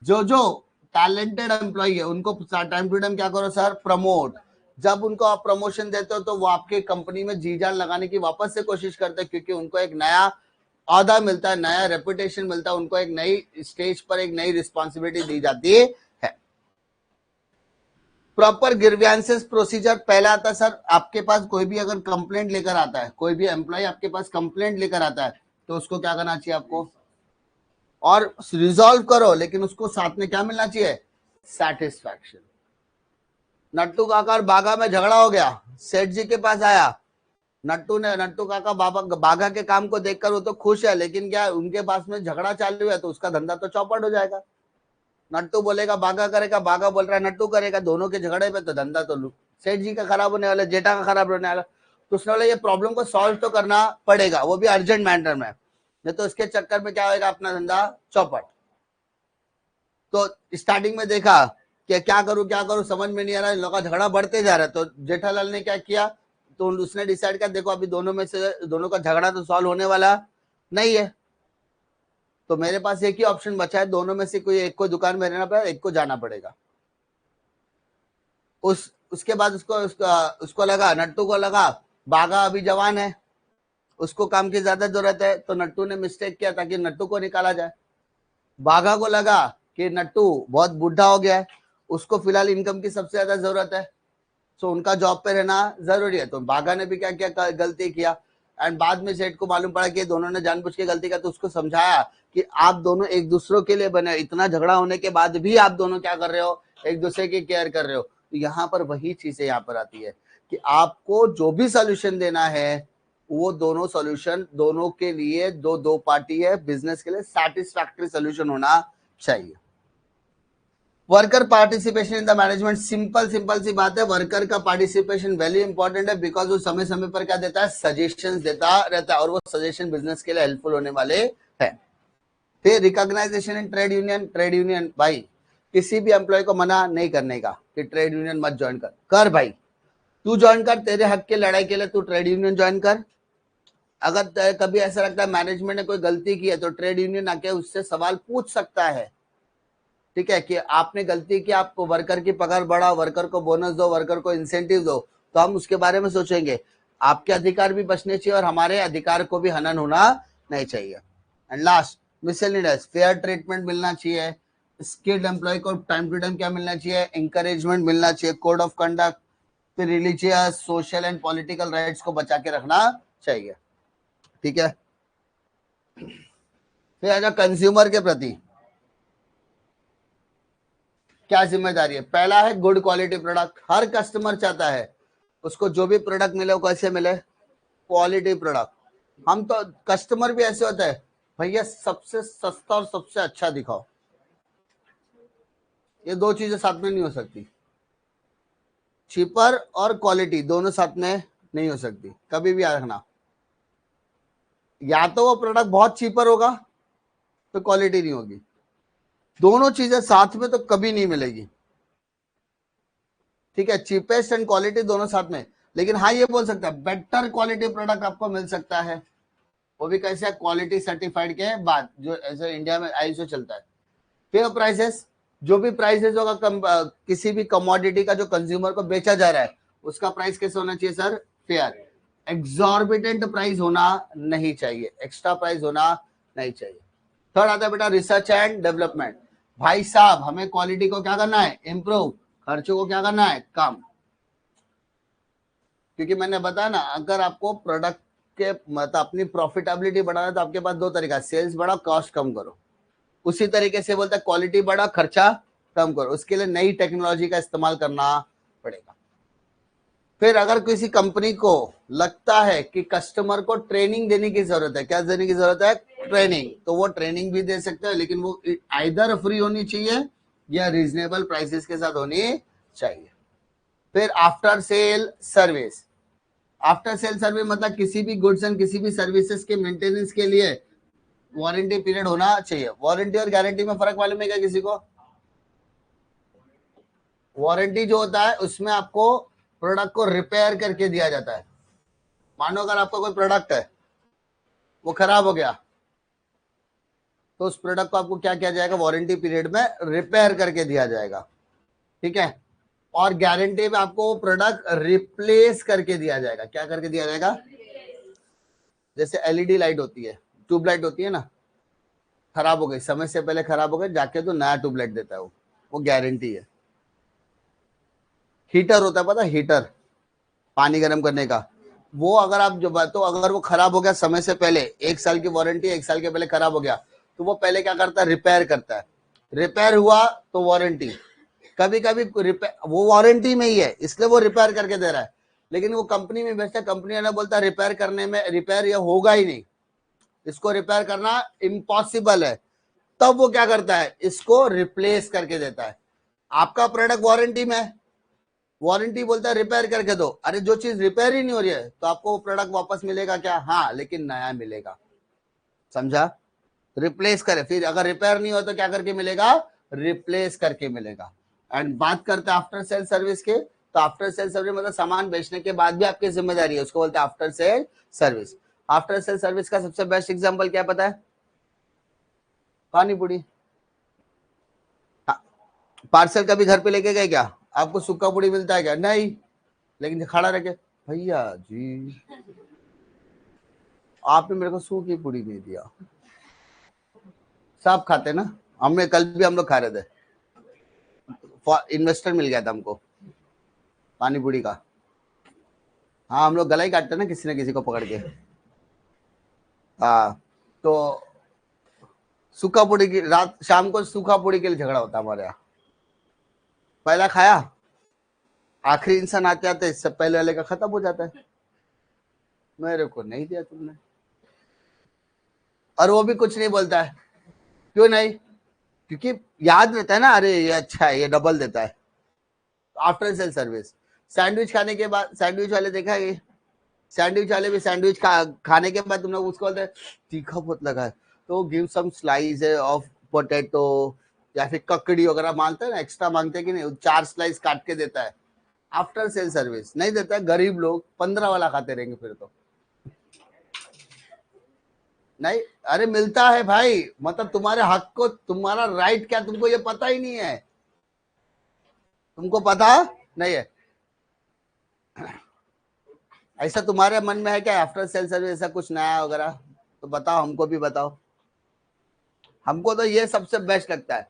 जो जो टैलेंटेड एम्प्लॉय है उनको टाइम टू टाइम क्या करो सर, प्रमोट। जब उनको आप प्रमोशन देते हो तो वो आपके कंपनी में जी जान लगाने की वापस से कोशिश करते हैं, क्योंकि उनको एक नया औहदा मिलता है, नया रेपुटेशन मिलता है, उनको एक नई स्टेज पर एक नई रिस्पॉन्सिबिलिटी दी जाती है। प्रॉपर ग्रीवेंसेस प्रोसीजर पहला आता है सर, आपके पास कोई भी अगर कंप्लेंट लेकर आता है, कोई भी एम्प्लॉय आपके पास कंप्लेंट लेकर आता है, तो उसको क्या करना चाहिए आपको, और रिजॉल्व करो, लेकिन उसको साथ में क्या मिलना चाहिए, सेटिस्फैक्शन। नट्टू काका और बागा में झगड़ा हो गया, सेठ जी के पास आया, नट्टू काका बागा के काम को देखकर वो तो खुश है, लेकिन क्या उनके पास में झगड़ा चालू है तो उसका धंधा तो चौपट हो जाएगा। नट्टू बोलेगा बागा करेगा, बागा बोल रहा है नट्टू करेगा, दोनों के झगड़े में तो धंधा तो सेठ जी का खराब होने वाला, जेठा का खराब होने वाला। तो उसने बोला ये प्रॉब्लम को सॉल्व तो करना पड़ेगा, वो भी अर्जेंट मैटर में, नहीं तो इसके चक्कर में क्या होगा, अपना धंधा चौपट। तो स्टार्टिंग में देखा कि क्या करूं समझ में नहीं आ रहा, इन लोगों का झगड़ा बढ़ते जा रहा है, तो जेठालाल ने क्या किया, तो उसने डिसाइड किया देखो अभी दोनों में से दोनों का झगड़ा तो सॉल्व होने वाला नहीं है, तो मेरे पास एक ही ऑप्शन बचा है, दोनों में से कोई एक को दुकान में रहना पड़ेगा, एक को जाना पड़ेगा। उसके बाद उसको लगा, नट्टू को लगा बागा अभी जवान है, उसको काम की ज्यादा जरूरत है, तो नट्टू ने मिस्टेक किया ताकि नट्टू को निकाला जाए। बागा को लगा कि नट्टू बहुत बूढ़ा हो गया है, उसको फिलहाल इनकम की सबसे ज्यादा जरूरत है, तो उनका जॉब पे रहना जरूरी है, तो बागा ने भी क्या किया, गलती किया। एंड बाद में सेठ को मालूम पड़ा कि दोनों ने जानबूझ के गलती किया, तो उसको समझाया कि आप दोनों एक दूसरों के लिए बने, इतना झगड़ा होने के बाद भी आप दोनों क्या कर रहे हो, एक दूसरे की केयर कर रहे हो। तो यहाँ पर वही चीजें यहाँ पर आती है कि आपको जो भी सोल्यूशन देना है वो दोनों सोल्यूशन, दोनों के लिए दो पार्टी है, बिजनेस के लिए सैटिस्फैक्टरी सोल्यूशन होना चाहिए। Worker participation in the management, simple सी बात है, वर्कर का पार्टिसिपेशन वेरी इंपॉर्टेंट है, बिकॉज वो समय समय पर क्या देता है, सजेशंस देता रहता है, और वो सजेशन बिजनेस के लिए हेल्पफुल होने वाले हैं। फिर recognization in trade union, trade union भाई किसी भी एम्प्लॉय को मना नहीं करने का कि ट्रेड यूनियन मत ज्वाइन कर भाई, तू ज्वाइन कर, तेरे हक की लड़ाई के लिए तू ट्रेड यूनियन ज्वाइन कर। अगर कभी ऐसा लगता है मैनेजमेंट ने कोई गलती की है तो ट्रेड यूनियन आके उससे सवाल पूछ सकता है, ठीक है, कि आपने गलती की, आपको वर्कर की पगार बढ़ाओ, वर्कर को बोनस दो, वर्कर को इंसेंटिव दो, तो हम उसके बारे में सोचेंगे। आपके अधिकार भी बचने चाहिए और हमारे अधिकार को भी हनन होना नहीं चाहिए। And last miscellaneous, fair treatment मिलना चाहिए, स्किल्ड एम्प्लॉय को टाइम टू टाइम क्या मिलना चाहिए, इंकरेजमेंट मिलना चाहिए, कोड ऑफ कंडक्ट, फिर religious, social and political rights को बचा के रखना चाहिए, ठीक है। फिर आजा कंज्यूमर के प्रति क्या जिम्मेदारी है। पहला है गुड क्वालिटी प्रोडक्ट, हर कस्टमर चाहता है उसको जो भी प्रोडक्ट मिले वो कैसे मिले, क्वालिटी प्रोडक्ट। हम तो कस्टमर भी ऐसे होता है, भैया सबसे सस्ता और सबसे अच्छा दिखाओ, ये दो चीजें साथ में नहीं हो सकती, चीपर और क्वालिटी दोनों साथ में नहीं हो सकती, कभी भी याद रखना। या तो वो प्रोडक्ट बहुत चीपर होगा तो क्वालिटी नहीं होगी, दोनों चीजें साथ में तो कभी नहीं मिलेगी, ठीक है। चीपेस्ट एंड क्वालिटी दोनों साथ में, लेकिन हाँ ये बोल सकता है बेटर क्वालिटी प्रोडक्ट आपको मिल सकता है। वो भी कैसे, क्वालिटी सर्टिफाइड के बाद, जो ऐसे इंडिया में आईएसओ चलता है। फेयर प्राइसेस, जो भी प्राइसेस होगा किसी भी कमोडिटी का जो कंज्यूमर को बेचा जा रहा है उसका प्राइस कैसे होना चाहिए सर, फेयर। एग्जॉर्बिटेंट प्राइस होना नहीं चाहिए, एक्स्ट्रा प्राइस होना नहीं चाहिए। थर्ड आता है बेटा रिसर्च एंड डेवलपमेंट। भाई साहब हमें क्वालिटी को क्या करना है, इंप्रूव, खर्चों को क्या करना है, कम। क्योंकि मैंने बताया ना, अगर आपको प्रोडक्ट के मतलब अपनी प्रॉफिटेबिलिटी बढ़ाना है तो आपके पास दो तरीका, सेल्स बढ़ाओ, कॉस्ट कम करो। उसी तरीके से बोलता है क्वालिटी बढ़ा, खर्चा कम करो, उसके लिए नई टेक्नोलॉजी का इस्तेमाल करना पड़ेगा। फिर अगर किसी कंपनी को लगता है कि कस्टमर को ट्रेनिंग देने की जरूरत है, क्या देने की जरूरत है, ट्रेनिंग, तो वो ट्रेनिंग भी दे सकते हैं, लेकिन वो आइदर फ्री होनी चाहिए या रीजनेबल प्राइसेस के साथ होनी चाहिए। फिर after sale service. After sale service मतलब किसी भी गुड्स एंड किसी भी सर्विसेज के मेंटेनेंस के लिए वारंटी पीरियड होना चाहिए। वारंटी और गारंटी में फर्क मालूम है क्या किसी को? वारंटी जो होता है उसमें आपको प्रोडक्ट को रिपेयर करके दिया जाता है। मानो अगर आपका कोई प्रोडक्ट है वो खराब हो गया तो उस प्रोडक्ट को आपको क्या किया जाएगा, वारंटी पीरियड में रिपेयर करके दिया जाएगा, ठीक है। और गारंटी में आपको वो प्रोडक्ट रिप्लेस करके दिया जाएगा। क्या करके दिया जाएगा? जैसे एलईडी लाइट होती है, ट्यूबलाइट होती है ना, खराब हो गई, समय से पहले खराब हो गई, जाके तो नया ट्यूबलाइट देता है वो गारंटी है। हीटर होता है, पता, हीटर पानी गर्म करने का, वो अगर आप जो बात, तो अगर वो खराब हो गया समय से पहले, 1 साल की वारंटी, 1 साल के पहले खराब हो गया, तो वो पहले क्या करता है, रिपेयर करता है। रिपेयर हुआ तो वारंटी, कभी कभी रिपेयर वो वारंटी में ही है इसलिए वो रिपेयर करके दे रहा है, लेकिन वो कंपनी में बेचता है, कंपनी वाला बोलता है रिपेयर करने में, रिपेयर ये होगा ही नहीं, इसको रिपेयर करना इम्पॉसिबल है, तब वो क्या करता है, इसको रिप्लेस करके देता है। आपका प्रोडक्ट वारंटी में है, वारंटी बोलता है रिपेयर करके दो, अरे जो चीज रिपेयर ही नहीं हो रही है तो आपको वो प्रोडक्ट वापस मिलेगा क्या, हाँ, लेकिन नया मिलेगा, समझा। रिप्लेस करे, फिर अगर रिपेयर नहीं हो तो क्या करके मिलेगा, रिप्लेस करके मिलेगा। एंड बात करते हैं आफ्टर सेल सर्विस के, तो आफ्टर सेल सर्विस मतलब सामान बेचने के बाद भी आपकी जिम्मेदारी है, उसको बोलते हैं after sale service. After sale service का सबसे बेस्ट एग्जांपल क्या पता है, पानी पूरी। पार्सल कभी घर पे लेके गए क्या, आपको सूखा पूड़ी मिलता है क्या, नहीं, लेकिन खड़ा रह के, भैया जी आपने मेरे को सूखी पूड़ी नहीं दिया। सब खाते ना, हमने कल भी हम लोग खा रहे थे, इन्वेस्टर मिल गया था हमको पानी पूड़ी का। हाँ हम लोग गला ही काटते ना किसी न किसी को पकड़ के। हाँ, तो सूखा पूड़ी की रात शाम को सूखा पूड़ी के लिए झगड़ा होता है हमारे यहाँ। पहला खाया, आखिरी इंसान आते आते इससे पहले वाले का खत्म हो जाता है, मेरे को नहीं दिया तुमने, और वो भी कुछ नहीं बोलता है, क्यों नहीं, क्योंकि याद रहता है ना, अरे ये अच्छा है, ये डबल देता है। आफ्टर सेल सर्विस, सैंडविच खाने के बाद, सैंडविच वाले देखा है, सैंडविच वाले भी सैंडविच खाने के बाद तुम लोग उसको बोलते हैं तीखा बहुत लगा है, तो give some slice of potato या फिर ककड़ी वगैरह मांगते हैं ना, एक्स्ट्रा मांगते हैं कि नहीं, 4 स्लाइस काट के देता है। आफ्टर सेल सर्विस नहीं देता है, गरीब लोग 15 वाला खाते रहेंगे फिर तो। नहीं, अरे मिलता है भाई, मतलब तुम्हारे हक को, तुम्हारा राइट क्या तुमको ये पता ही नहीं है, तुमको पता नहीं है, ऐसा तुम्हारे मन में है क्या आफ्टर सेल सर्विस ऐसा कुछ नया वगैरह, तो बताओ, हमको भी बताओ। हमको तो ये सबसे बेस्ट लगता है।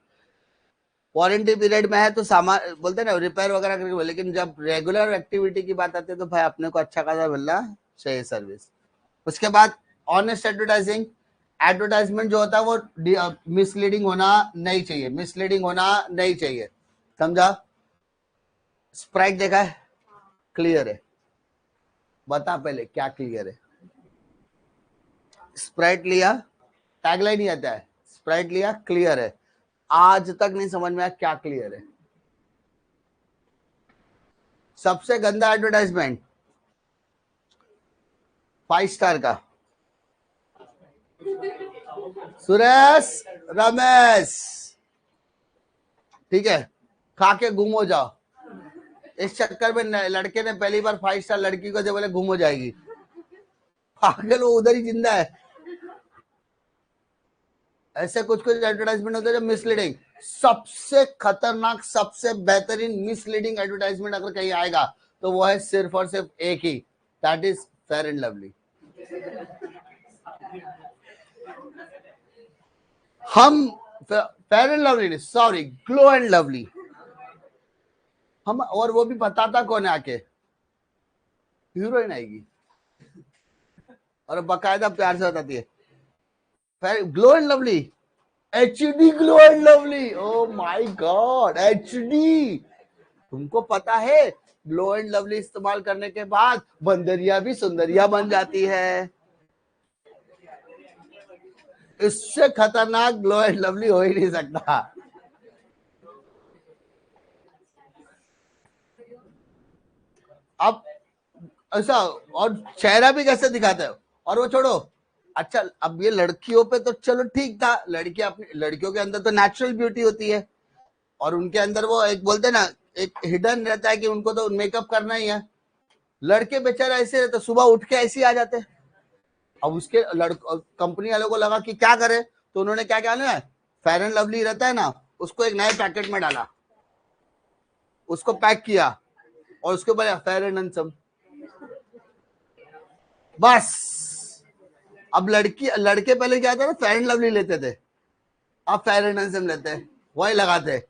वारंटी पीरियड में है तो सामान बोलते हैं ना रिपेयर वगैरह करके, लेकिन जब रेगुलर एक्टिविटी की बात आती है तो भाई अपने को अच्छा खासा मिलना चाहिए सर्विस। उसके बाद ऑनेस्ट एडवर्टाइजिंग, एडवर्टाइजमेंट जो होता है वो मिसलीडिंग होना नहीं चाहिए, मिसलीडिंग होना नहीं चाहिए, समझा। स्प्राइट देखा है, क्लियर है, बता पहले क्या क्लियर है। स्प्राइट लिया, टैगलाइन ही आता है, स्प्राइट लिया क्लियर है, आज तक नहीं समझ में आया क्या क्लियर है। सबसे गंदा एडवर्टाइजमेंट 5 स्टार का, सुरेश रमेश ठीक है, खा के गुम हो जाओ। इस चक्कर में लड़के ने पहली बार 5 स्टार लड़की को जब बोले गुम हो जाएगी, पागल वो उधर ही जिंदा है। ऐसे कुछ कुछ एडवर्टाइजमेंट होते हैं जो मिसलीडिंग, सबसे खतरनाक सबसे बेहतरीन मिसलीडिंग एडवर्टाइजमेंट अगर कहीं आएगा तो वो है सिर्फ और सिर्फ एक ही, that is fair and lovely. हम fair and lovely, sorry, glow and lovely हम, और वो भी बताता कौन है आके, हीरोइन आएगी और बकायदा प्यार से बताती है glow and lovely, HD glow and lovely. Oh my God, HD. तुमको पता है ग्लो एंड लवली इस्तेमाल करने के बाद बंदरिया भी सुंदरिया बन जाती है। इससे खतरनाक ग्लो एंड लवली हो ही नहीं सकता। अब ऐसा, और चेहरा भी कैसे दिखाता है, और वो छोड़ो। अच्छा, अब ये लड़कियों पे तो चलो ठीक था, लड़कियों के अंदर तो नेचुरल ब्यूटी होती है, और उनके अंदर वो एक बोलते ना, एक हिडन रहता है कि उनको तो मेकअप करना ही है। लड़के बेचारे ऐसे रहते, सुबह उठ के ऐसे ही आ जाते। अब उसके कंपनी वालों को लगा कि क्या करे, तो उन्होंने क्या क्या ना, फेयर एंड लवली रहता है ना, उसको एक नए पैकेट में डाला, उसको पैक किया और उसके ऊपर फेयर एंड हैंडसम। बस अब लड़के पहले क्या था ना, फेयर एंड लवली लेते थे, अब फेयर एंड हैंडसम लेते हैं, वही लगाते।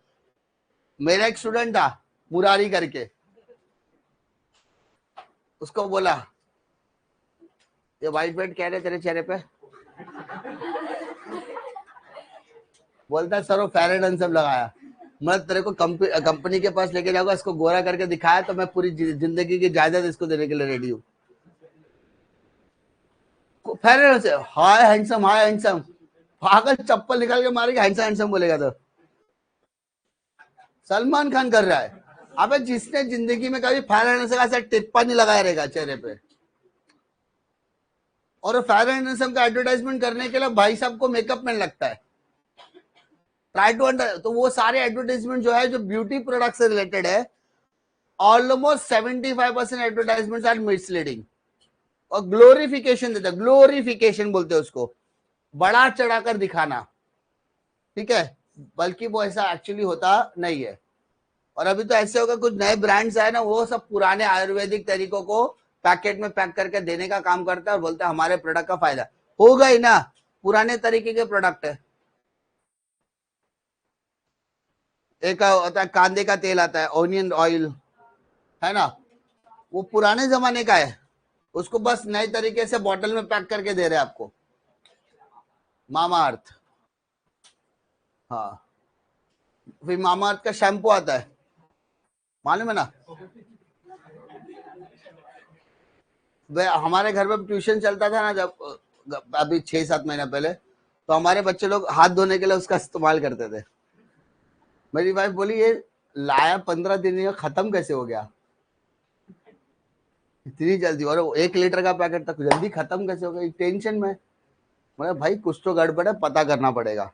मेरा एक स्टूडेंट था मुरारी करके, उसको बोला ये व्हाइट व्हाइट क्या है तेरे चेहरे पे, बोलता सर वो फेयर एंड हैंडसम लगाया। मैं तेरे को कंपनी के पास लेके जाऊंगा, इसको गोरा करके दिखाया तो मैं पूरी जिंदगी की जायदाद इसको देने के लिए रेडी हूँ। Fair and handsome, hi handsome, hi handsome, पागल, चप्पल निकाल के मारेगा, हैंडसम हैंडसम बोलेगा तो। सलमान खान कर रहा है। अबे जिसने जिंदगी में कभी फेयर एंड हैंडसम ऐसा टिप्पा नहीं लगाया रहेगा चेहरे पे, और फेयर एंड हैंडसम का एडवर्टाइजमेंट करने के लिए भाई साहब को मेकअप मैन लगता है। ट्राई टू अंडर, तो वो सारे एडवर्टाइजमेंट जो है जो ब्यूटी प्रोडक्ट से रिलेटेड है, ऑलमोस्ट 75% एडवर्टाइजमेंट आर मिसलीडिंग और ग्लोरिफिकेशन देता है, ग्लोरिफिकेशन बोलते हैं उसको, बड़ा चढ़ाकर दिखाना, ठीक है, बल्कि वो ऐसा एक्चुअली होता नहीं है। और अभी तो ऐसे होगा, कुछ नए ब्रांड्स आए ना, वो सब पुराने आयुर्वेदिक तरीकों को पैकेट में पैक करके देने का काम करता है और बोलता है हमारे प्रोडक्ट का फायदा होगा ही ना, पुराने तरीके के प्रोडक्ट है। एक होता है कांदे का तेल आता है, ऑनियन ऑयल है ना, वो पुराने जमाने का है, उसको बस नए तरीके से बॉटल में पैक करके दे रहे हैं आपको। मामा अर्थ, हाँ, फिर मामा अर्थ का शैम्पू आता है, मालूम है ना। हमारे घर में ट्यूशन चलता था ना जब, अभी 6-7 महीना पहले, तो हमारे बच्चे लोग हाथ धोने के लिए उसका इस्तेमाल करते थे। मेरी वाइफ बोली ये लाया 15 दिन में खत्म कैसे हो गया इतनी जल्दी, और 1 लीटर का पैकेट तक जल्दी खत्म कैसे हो गया, टेंशन में। मैं भाई कुछ तो गड़बड़ है, पता करना पड़ेगा।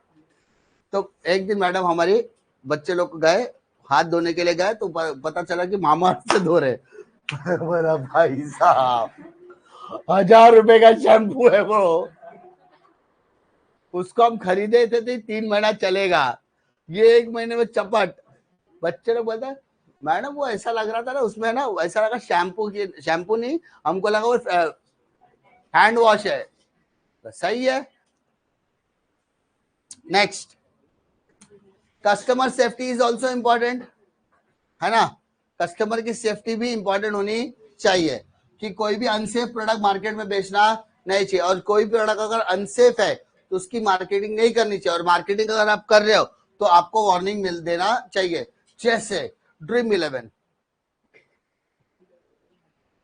तो एक दिन मैडम हमारी बच्चे लोग गए हाथ धोने के लिए गए, तो पता चला कि मामा अर्थ से धो रहे। मेरा भाई साहब 1000 रुपए का शैम्पू है वो, उसको हम खरीदे थे 3 महीना चलेगा, ये 1 महीने में चपट। बच्चे लोग बोलते मैडम वो ऐसा लग रहा था ना उसमें ना, ऐसा लगा शैम्पू नहीं, हमको लगा वो हैंड वॉश है। तो सही है। Next, customer safety is also important, है ना, कस्टमर की सेफ्टी भी इंपॉर्टेंट होनी चाहिए, कि कोई भी अनसेफ प्रोडक्ट मार्केट में बेचना नहीं चाहिए, और कोई प्रोडक्ट अगर अनसेफ है तो उसकी मार्केटिंग नहीं करनी चाहिए, और मार्केटिंग अगर आप कर रहे हो तो आपको वार्निंग मिल देना चाहिए। जैसे ड्रीम 11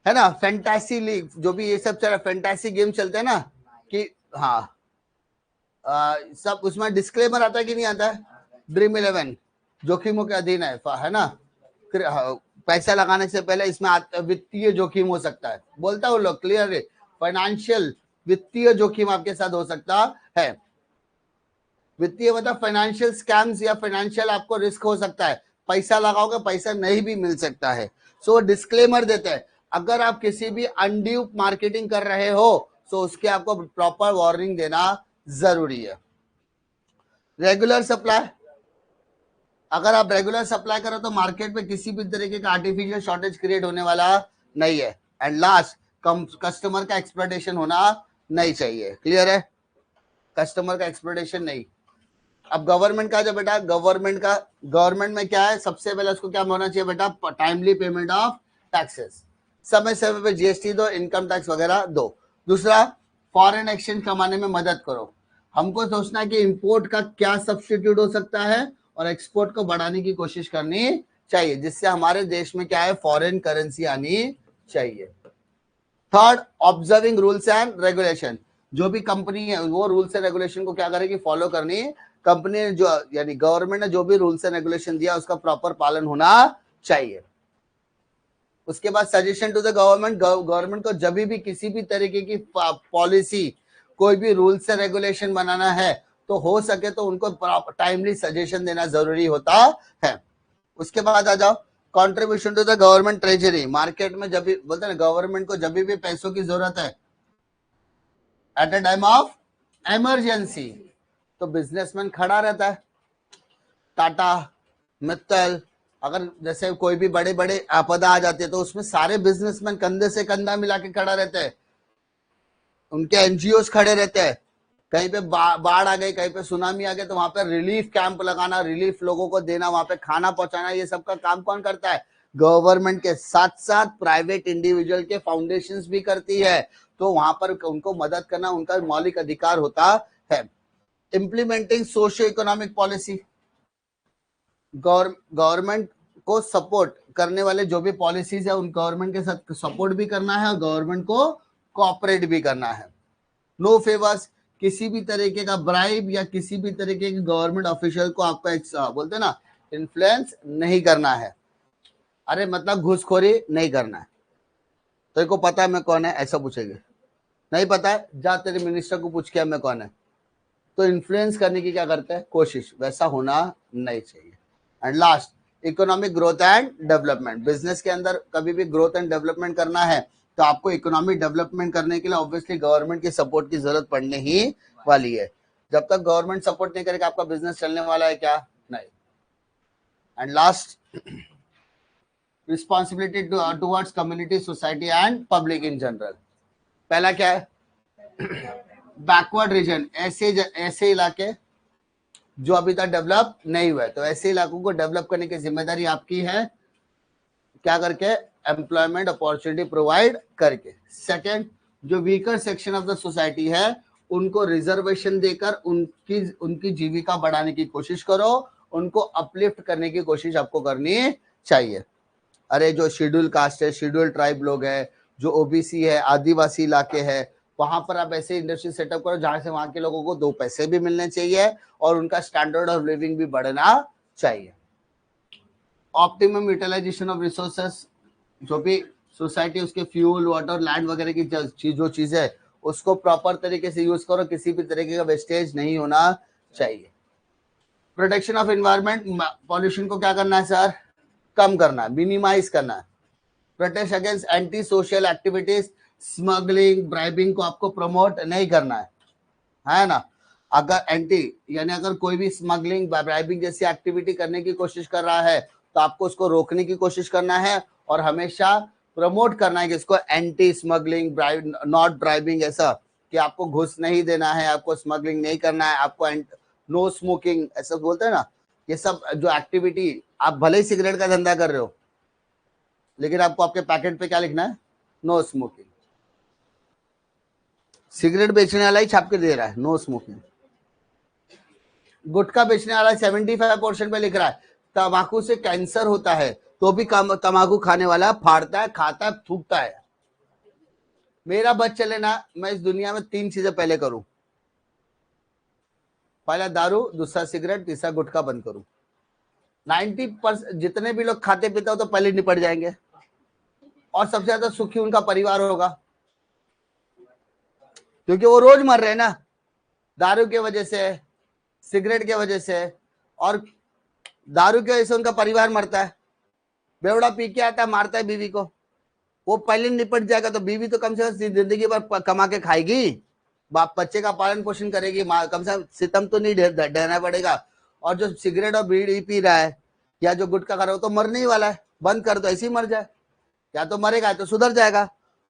है ना, फैंटासी लीग, जो भी ये सब चल रहा, फैंटासी गेम चलते हैं ना, कि हाँ सब उसमें डिस्क्लेमर आता है कि नहीं आता है, ड्रीम 11 जोखिमों के अधीन है ना, पैसा लगाने से पहले इसमें वित्तीय जोखिम हो सकता है, बोलता हूँ लोग क्लियर, फाइनेंशियल वित्तीय जोखिम आपके साथ हो सकता है। वित्तीय मतलब फाइनेंशियल स्कैम्स या फाइनेंशियल आपको रिस्क हो सकता है, पैसा लगाओगे पैसा नहीं भी मिल सकता है। सो डिस्क्लेमर देते हैं, अगर आप किसी भी अनड्यू मार्केटिंग कर रहे हो तो उसके आपको प्रॉपर वार्निंग देना जरूरी है। रेगुलर सप्लाई, अगर आप रेगुलर सप्लाई करो तो मार्केट में किसी भी तरीके का आर्टिफिशियल शॉर्टेज क्रिएट होने वाला नहीं है। एंड लास्ट, कस्टमर का एक्सप्लॉयटेशन होना नहीं चाहिए। क्लियर है? कस्टमर का एक्सप्लॉयटेशन नहीं। अब गवर्नमेंट का, जब बेटा गवर्नमेंट में क्या है, सबसे पहले उसको क्या होना चाहिए बेटा, टाइमली पेमेंट ऑफ टैक्सेस, समय समय पे जीएसटी दो, इनकम टैक्स वगैरह दो। दूसरा, फॉरेन एक्सचेंज कमाने में मदद करो। हमको सोचना है कि इंपोर्ट का क्या सब्स्टिट्यूट हो सकता है और एक्सपोर्ट को बढ़ाने की कोशिश करनी चाहिए, जिससे हमारे देश में क्या है, फॉरेन करेंसी आनी चाहिए। Third, observing rules and regulation, जो भी कंपनी है वो रूल्स एंड रेगुलेशन को क्या करेगी, फॉलो करनी। कंपनी ने जो, यानी गवर्नमेंट ने जो भी रूल्स एंड रेगुलेशन दिया उसका प्रॉपर पालन होना चाहिए। उसके बाद suggestion to the government, government को जब भी किसी भी तरीके की पॉलिसी, कोई भी रूल्स एंड रेगुलेशन बनाना है तो हो सके तो उनको टाइमली सजेशन देना जरूरी होता है। उसके बाद आ जाओ, contribution to the government treasury, market में जब भी बोलते हैं गवर्नमेंट को जब भी पैसों की जरूरत है at a time of emergency, तो बिजनेसमैन खड़ा रहता है। टाटा, मित्तल, अगर जैसे कोई भी बड़े बड़े आपदा आ जाती है तो उसमें सारे बिजनेसमैन कंधे से कंधा मिला के खड़ा रहते हैं, उनके एनजीओस खड़े रहते हैं। कहीं पे बाढ़ आ गई, कहीं पे सुनामी आ गई तो वहां पे रिलीफ कैंप लगाना, रिलीफ लोगों को देना, वहां पे खाना पहुंचाना, ये सब का काम कौन करता है, गवर्नमेंट के साथ साथ प्राइवेट इंडिविजुअल के फाउंडेशंस भी करती है। तो वहां पर उनको मदद करना उनका मौलिक अधिकार होता है। Implementing socio economic policy, government को सपोर्ट करने वाले जो भी पॉलिसीज है उन गवर्नमेंट के साथ सपोर्ट भी करना है और गवर्नमेंट को कोऑपरेट भी करना है। नो फेवर्स, किसी भी तरीके का ब्राइब या किसी भी तरीके के गवर्नमेंट ऑफिशियल को आपका बोलते हैं ना, इन्फ्लुएंस नहीं करना है। अरे मतलब घूसखोरी नहीं करना है। तेरे को पता है मैं कौन है, ऐसा पूछेंगे, नहीं पता है जा तेरे मिनिस्टर को पूछ के मैं कौन है। तो इन्फ्लुएंस करने की क्या करते हैं, कोशिश, वैसा होना नहीं चाहिए। And last, economic growth and development, business के अंदर कभी भी ग्रोथ एंड डेवलपमेंट करना है तो आपको इकोनॉमिक डेवलपमेंट करने के लिए ऑब्वियसली गवर्नमेंट की सपोर्ट की जरूरत पड़ने ही वाली है। जब तक गवर्नमेंट सपोर्ट नहीं करेगा आपका बिजनेस चलने वाला है क्या, नहीं। And last, responsibility towards community, society and public in general. पहला क्या है, बैकवर्ड रीजन, ऐसे इलाके जो अभी तक डेवलप नहीं हुए, तो ऐसे इलाकों को डेवलप करने की जिम्मेदारी आपकी है, क्या करके, एम्प्लॉयमेंट अपॉर्चुनिटी प्रोवाइड करके। सेकंड, जो weaker section of the society है उनको रिजर्वेशन देकर उनकी जीविका बढ़ाने की कोशिश करो, उनको अपलिफ्ट करने की कोशिश आपको करनी चाहिए। अरे जो शेड्यूल कास्ट है, शेड्यूल ट्राइब लोग है, जो ओबीसी है, आदिवासी इलाके है, वहां पर आप ऐसे इंडस्ट्री सेटअप करो जहां से वहां के लोगों को दो पैसे भी मिलने चाहिए और उनका स्टैंडर्ड ऑफ लिविंग भी बढ़ना चाहिए। ऑप्टिमम यूटिलाइजेशन ऑफ रिसोर्सेस, जो भी सोसाइटी उसके फ्यूल, वाटर, लैंड वगैरह की जो चीज है उसको प्रॉपर तरीके से यूज करो, किसी भी तरीके का वेस्टेज नहीं होना चाहिए। प्रोटेक्शन ऑफ एनवायरनमेंट, पॉल्यूशन को क्या करना है सर, कम करना है, मिनिमाइज करना है। Protest against anti social activities, smuggling, bribing को आपको प्रमोट नहीं करना है ना। अगर एंटी यानी अगर कोई भी स्मगलिंग, ब्राइबिंग जैसी एक्टिविटी करने की कोशिश कर रहा है तो आपको उसको रोकने की कोशिश करना है और हमेशा प्रमोट करना है कि इसको एंटी स्मगलिंग, नॉट ब्राइबिंग, ऐसा कि आपको घुस नहीं देना है, आपको स्मगलिंग नहीं करना है, आपको नो स्मोकिंग, ऐसा बोलते हैं ना। ये सब जो एक्टिविटी, आप भले ही सिगरेट का धंधा कर रहे हो लेकिन आपको आपके पैकेट पे क्या लिखना है, नो स्मोकिंग। सिगरेट बेचने वाला ही छाप के दे रहा है नो स्मोकिंग, गुटखा बेचने वाला 75% पे लिख रहा है तंबाकू से कैंसर होता है, तो भी तंबाकू खाने वाला फाड़ता है, खाता है, थूकता है। मेरा बच चले ना, मैं इस दुनिया में 3 चीजें पहले करूं, पहला दारू, दूसरा सिगरेट, तीसरा गुटखा बंद करूं। 90% जितने भी लोग खाते पीते हो तो पहले निपट जाएंगे और सबसे ज्यादा सुखी उनका परिवार होगा, क्योंकि वो रोज मर रहे हैं ना, दारू की वजह से, सिगरेट की वजह से, और दारू की वजह से उनका परिवार मरता है। बेवड़ा पी के आता है, मारता है बीवी को, वो पहले निपट जाएगा तो बीवी तो कम से कम जिंदगी भर कमा के खाएगी, बाप बच्चे का पालन पोषण करेगी, कम से कम सितम तो नहीं ढहना पड़ेगा। और जो सिगरेट और बीड़ी पी रहा है या जो गुटखा खा रहा है, तो मरने ही वाला है, बंद कर दो ऐसे ही मर जाए, या तो मरेगा तो सुधर जाएगा,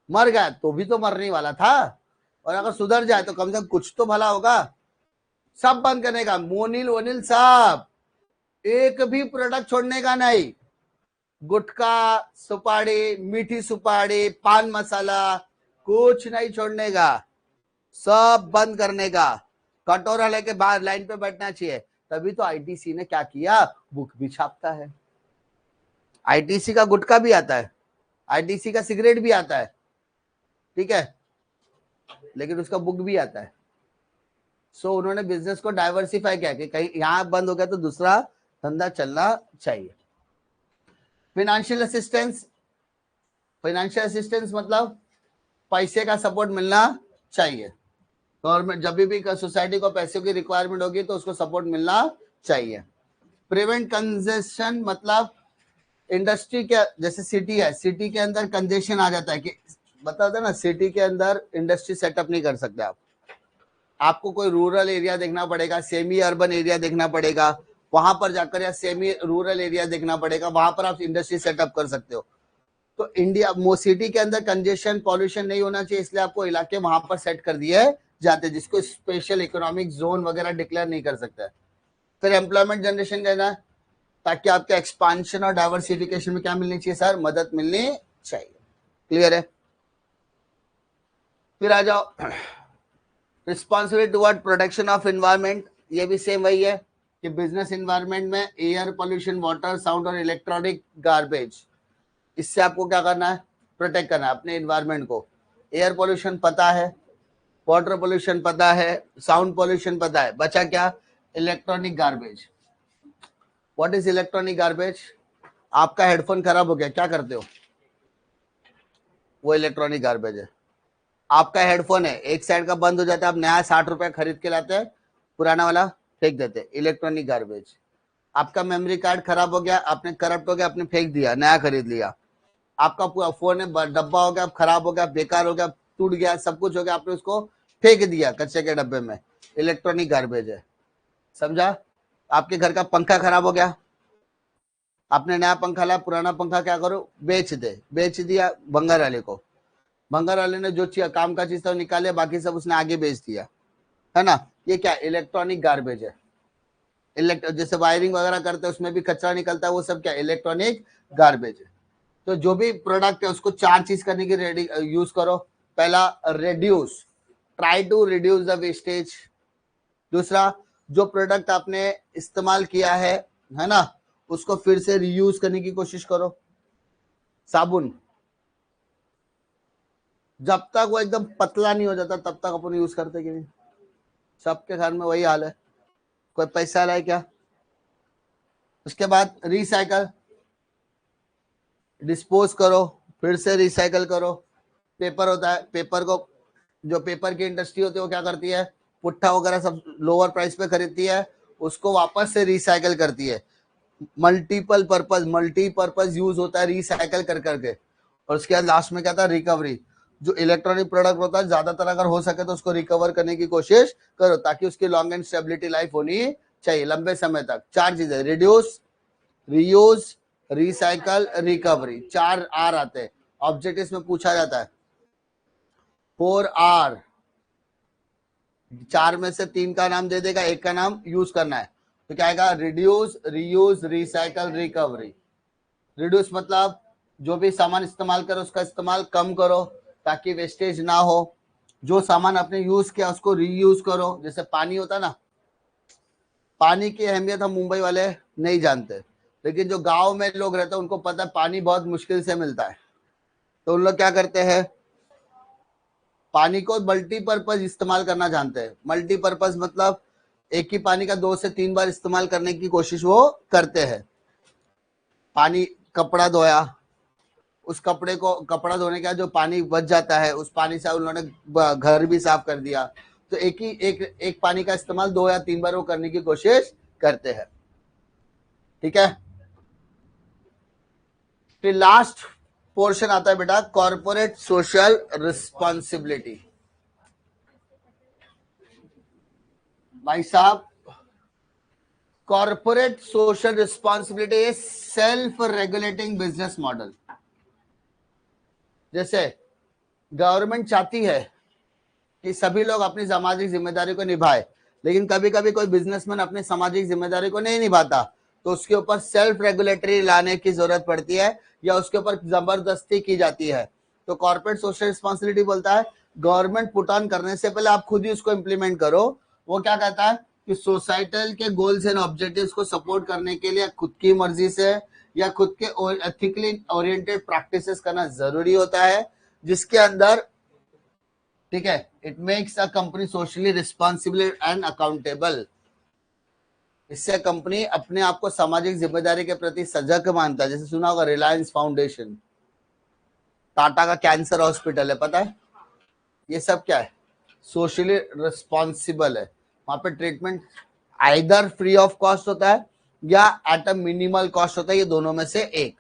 मर गया तो भी तो मरने वाला था, और अगर सुधर जाए तो कम से कम कुछ तो भला होगा। सब बंद करने का, मोनिल वोनिल सब, एक भी प्रोडक्ट छोड़ने का नहीं, गुटखा, सुपारी, मीठी सुपारी, पान मसाला, कुछ नहीं छोड़ने का, सब बंद करने का। कटोरा लेके बाहर लाइन पे बैठना चाहिए। तभी तो आईटीसी ने क्या किया, बुक भी छापता है। आईटीसी का गुटखा भी आता है, आईटीसी का सिगरेट भी आता है, ठीक है, लेकिन उसका बुक भी आता है। सो उन्होंने बिजनेस को डाइवर्सिफाई किया कि कहीं यहां बंद हो गया तो दूसरा धंधा चलना चाहिए। फाइनेंशियल असिस्टेंस, फाइनेंशियल असिस्टेंस मतलब पैसे का सपोर्ट मिलना चाहिए। गवर्नमेंट जब भी सोसाइटी को पैसे की रिक्वायरमेंट होगी तो उसको सपोर्ट मिलना चाहिए। प्रिवेंट कंजेशन मतलब इंडस्ट्री के, जैसे सिटी है, सिटी के अंदर कंजेशन आ जाता है कि बता दो ना, सिटी के अंदर इंडस्ट्री सेटअप नहीं कर सकते आप, आपको कोई रूरल एरिया देखना पड़ेगा, सेमी अर्बन एरिया देखना पड़ेगा, वहां पर जाकर, या सेमी रूरल एरिया देखना पड़ेगा, वहां पर आप इंडस्ट्री सेटअप कर सकते हो। तो इंडिया सिटी के अंदर कंजेशन पॉल्यूशन नहीं होना चाहिए, इसलिए आपको इलाके वहां पर सेट कर दिए जाते, जिसको स्पेशल इकोनॉमिक जोन वगैरह डिक्लेयर नहीं कर सकता है। फिर एम्प्लॉयमेंट जनरेशन करना, ताकि आपके एक्सपांशन और डाइवर्सिफिकेशन में क्या मिलनी चाहिए सर, मदद मिलनी चाहिए। क्लियर है? फिर आ जाओ responsibility toward protection of environment, ये भी सेम वही है कि बिजनेस एनवायरमेंट में एयर पोल्यूशन, वाटर, साउंड और इलेक्ट्रॉनिक गार्बेज, इससे आपको क्या करना है, प्रोटेक्ट करना है अपने एनवायरमेंट को। एयर पोल्यूशन पता है, वाटर पोल्यूशन पता है, साउंड पोल्यूशन पता है, बचा क्या, electronic garbage. What is electronic garbage? आपका हेडफोन खराब हो गया, क्या करते हो, वो इलेक्ट्रॉनिक गार्बेज है। आपका हेडफोन है, एक साइड का बंद हो जाता है, आप नया 60 रुपए खरीद के लाते हैं, पुराना वाला फेंक देते, इलेक्ट्रॉनिक गार्बेज। आपका मेमोरी कार्ड खराब हो गया, आपने करप्ट हो गया, आपने फेंक दिया, नया खरीद लिया। आपका पूरा फोन है, डब्बा हो गया, खराब हो गया, बेकार हो गया, टूट गया, सब कुछ हो गया, आपने उसको फेंक दिया कच्चे के डब्बे में, इलेक्ट्रॉनिक गार्बेज है। समझा? आपके घर का पंखा खराब हो गया, आपने नया पंखा लाया, पुराना पंखा क्या करो, बेच दे, बेच दिया भंगार वाले को, भंगार वाले ने जो काम का चीज था निकाले, बाकी सब उसने आगे बेच दिया, है ना। ये क्या, इलेक्ट्रॉनिक गार्बेज है। जैसे वायरिंग वगैरह करते हैं उसमें भी कचरा निकलता है, वो सब क्या, इलेक्ट्रॉनिक गार्बेज है। तो जो भी प्रोडक्ट है उसको 4 चीज करने की यूज करो। पहला, reduce, try to reduce the wastage. दूसरा, जो प्रोडक्ट आपने इस्तेमाल किया है ना, उसको फिर से रीयूज करने की कोशिश करो। साबुन, जब तक वो एकदम पतला नहीं हो जाता तब तक अपन यूज करते कि नहीं, सबके घर में वही हाल है, कोई पैसा लाए क्या। उसके बाद रिसाइकल, डिस्पोज करो, फिर से रिसाइकल करो। पेपर होता है, पेपर को, जो पेपर की इंडस्ट्री होती है वो क्या करती है, पुट्ठा वगैरह सब लोअर प्राइस पे खरीदती है, उसको वापस से रिसाइकल करती है। मल्टीपर्पज यूज होता है रिसाइकल कर करके। और उसके बाद लास्ट में क्या था, रिकवरी। जो इलेक्ट्रॉनिक प्रोडक्ट होता है ज्यादातर अगर हो सके तो उसको रिकवर करने की कोशिश करो, ताकि उसकी लॉन्ग एंड स्टेबिलिटी लाइफ होनी चाहिए लंबे समय तक। 4 चीजें, reduce, reuse, recycle, recovery, 4 R आते हैं, ऑब्जेक्टिव्स में पूछा जाता है। 4 आर, 4 में से 3 का नाम दे देगा, एक का नाम यूज करना है। तो क्या आएगा, reduce, reuse, recycle, recovery. Reduce मतलब जो भी सामान इस्तेमाल करो उसका इस्तेमाल कम करो ताकि वेस्टेज ना हो। जो सामान आपने यूज किया उसको रीयूज करो। जैसे पानी होता है ना, पानी की अहमियत हम मुंबई वाले नहीं जानते, लेकिन जो गांव में लोग रहते हैं उनको पता है पानी बहुत मुश्किल से मिलता है। तो उन लोग क्या करते हैं, पानी को मल्टीपर्पज इस्तेमाल करना जानते हैं। मल्टीपर्पज मतलब एक ही पानी का 2 से 3 बार इस्तेमाल करने की कोशिश वो करते हैं। पानी, कपड़ा धोया, उस कपड़ा धोने का जो पानी बच जाता है उस पानी से उन्होंने घर भी साफ कर दिया, तो एक पानी का इस्तेमाल 2 या 3 बार वो करने की कोशिश करते हैं। ठीक है, फिर लास्ट पोर्शन आता है बेटा कॉर्पोरेट सोशल रिस्पॉन्सिबिलिटी। भाई साहब, corporate social responsibility is self regulating business model. जैसे गवर्नमेंट चाहती है कि सभी लोग अपनी सामाजिक जिम्मेदारी को निभाए, लेकिन कभी कभी कोई बिजनेसमैन अपनी सामाजिक जिम्मेदारी को नहीं निभाता, तो उसके ऊपर सेल्फ रेगुलेटरी लाने की जरूरत पड़ती है या उसके ऊपर जबरदस्ती की जाती है। तो कॉर्पोरेट सोशल रिस्पॉन्सिबिलिटी बोलता है गवर्नमेंट पुट ऑन करने से पहले आप खुद ही उसको इंप्लीमेंट करो। वो क्या कहता है कि सोसाइटल के गोल्स एंड ऑब्जेक्टिव्स को सपोर्ट करने के लिए खुद की मर्जी से या खुद के एथिकली ओरिएंटेड प्रैक्टिसेस करना जरूरी होता है, जिसके अंदर, ठीक है, it makes a company socially responsible and accountable. इससे कंपनी अपने आप को सामाजिक जिम्मेदारी के प्रति सजग मानता है। जैसे सुना होगा रिलायंस फाउंडेशन, टाटा का कैंसर हॉस्पिटल है, पता है? ये सब क्या है? सोशली रिस्पॉन्सिबल है। वहां पे treatment either free of cost होता है या एट अ मिनिमल कॉस्ट होता है, ये दोनों में से एक।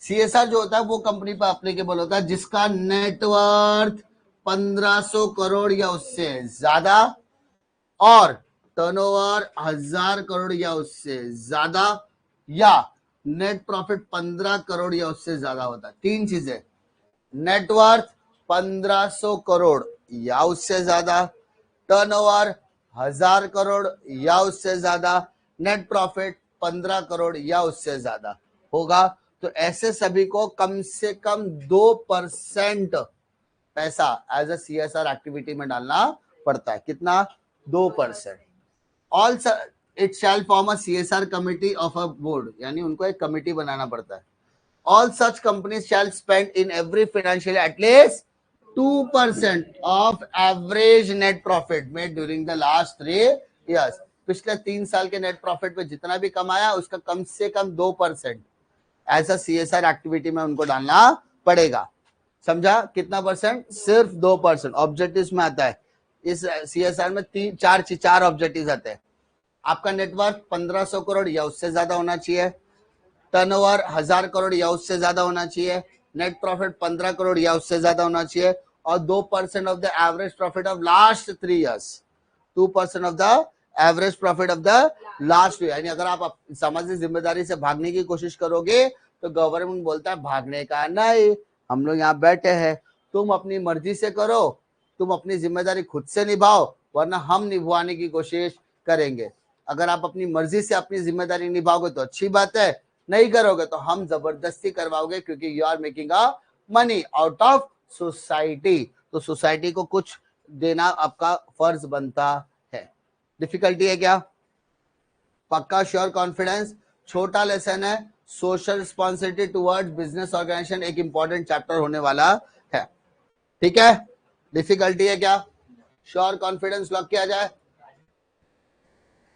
सीएसआर जो होता है वो कंपनी पर एप्लीकेबल होता है जिसका नेटवर्थ 1500 करोड़ या उससे ज्यादा और टर्नओवर 1000 करोड़ या उससे ज्यादा या नेट प्रॉफिट 15 करोड़ या उससे ज्यादा होता है। 3 चीजें, नेटवर्थ 1500 करोड़ या उससे ज्यादा, टर्नओवर 1000 करोड़ या उससे ज्यादा, नेट प्रॉफिट 15 करोड़ या उससे ज्यादा होगा। तो ऐसे सभी को कम से कम 2% पैसा एज अ सीएसआर एक्टिविटी में डालना पड़ता है। कितना? 2%। All it shall form a CSR committee of a board, यानी उनको एक कमिटी बनाना पड़ता है। All such companies shall spend in every financial at least 2% of average net profit made during the last 3 years। पिछले 3 साल के नेट प्रॉफिट पे जितना भी कमाया उसका कम से कम 2% ऐसा सीएसआर एक्टिविटी में उनको डालना पड़ेगा। समझा? कितना परसेंट? सिर्फ 2%। ऑब्जेक्टिव्स में आता है इस सीएसआर में 4 ऑब्जेक्टिव्स आते हैं। आपका नेटवर्क 1500 करोड़ या उससे ज्यादा होना चाहिए, टर्नओवर 1000 करोड़ या उससे ज्यादा होना चाहिए, नेट प्रॉफिट 15 करोड़ या उससे ज्यादा होना चाहिए और 2% of the average profit of last 3 years। 2% of the average profit of the last year. यानी अगर आप सामाजिक जिम्मेदारी से भागने की कोशिश करोगे तो गवर्नमेंट बोलता है भागने का नहीं, हम लोग यहाँ बैठे हैं, तुम अपनी मर्जी से करो, तुम अपनी जिम्मेदारी खुद से निभाओ, वरना हम निभाने की कोशिश करेंगे। अगर आप अपनी मर्जी से अपनी जिम्मेदारी निभाओगे तो अच्छी बात है, नहीं करोगे तो हम जबरदस्ती करवाओगे, क्योंकि you are making a money out of society. तो सोसाइटी को कुछ देना आपका फर्ज बनता है। डिफिकल्टी है क्या? पक्का? श्योर? कॉन्फिडेंस? छोटा लेसन है, social responsibility towards business organization एक इंपॉर्टेंट चैप्टर होने वाला है। ठीक है? डिफिकल्टी है क्या? श्योर? कॉन्फिडेंस? लॉक किया जाए?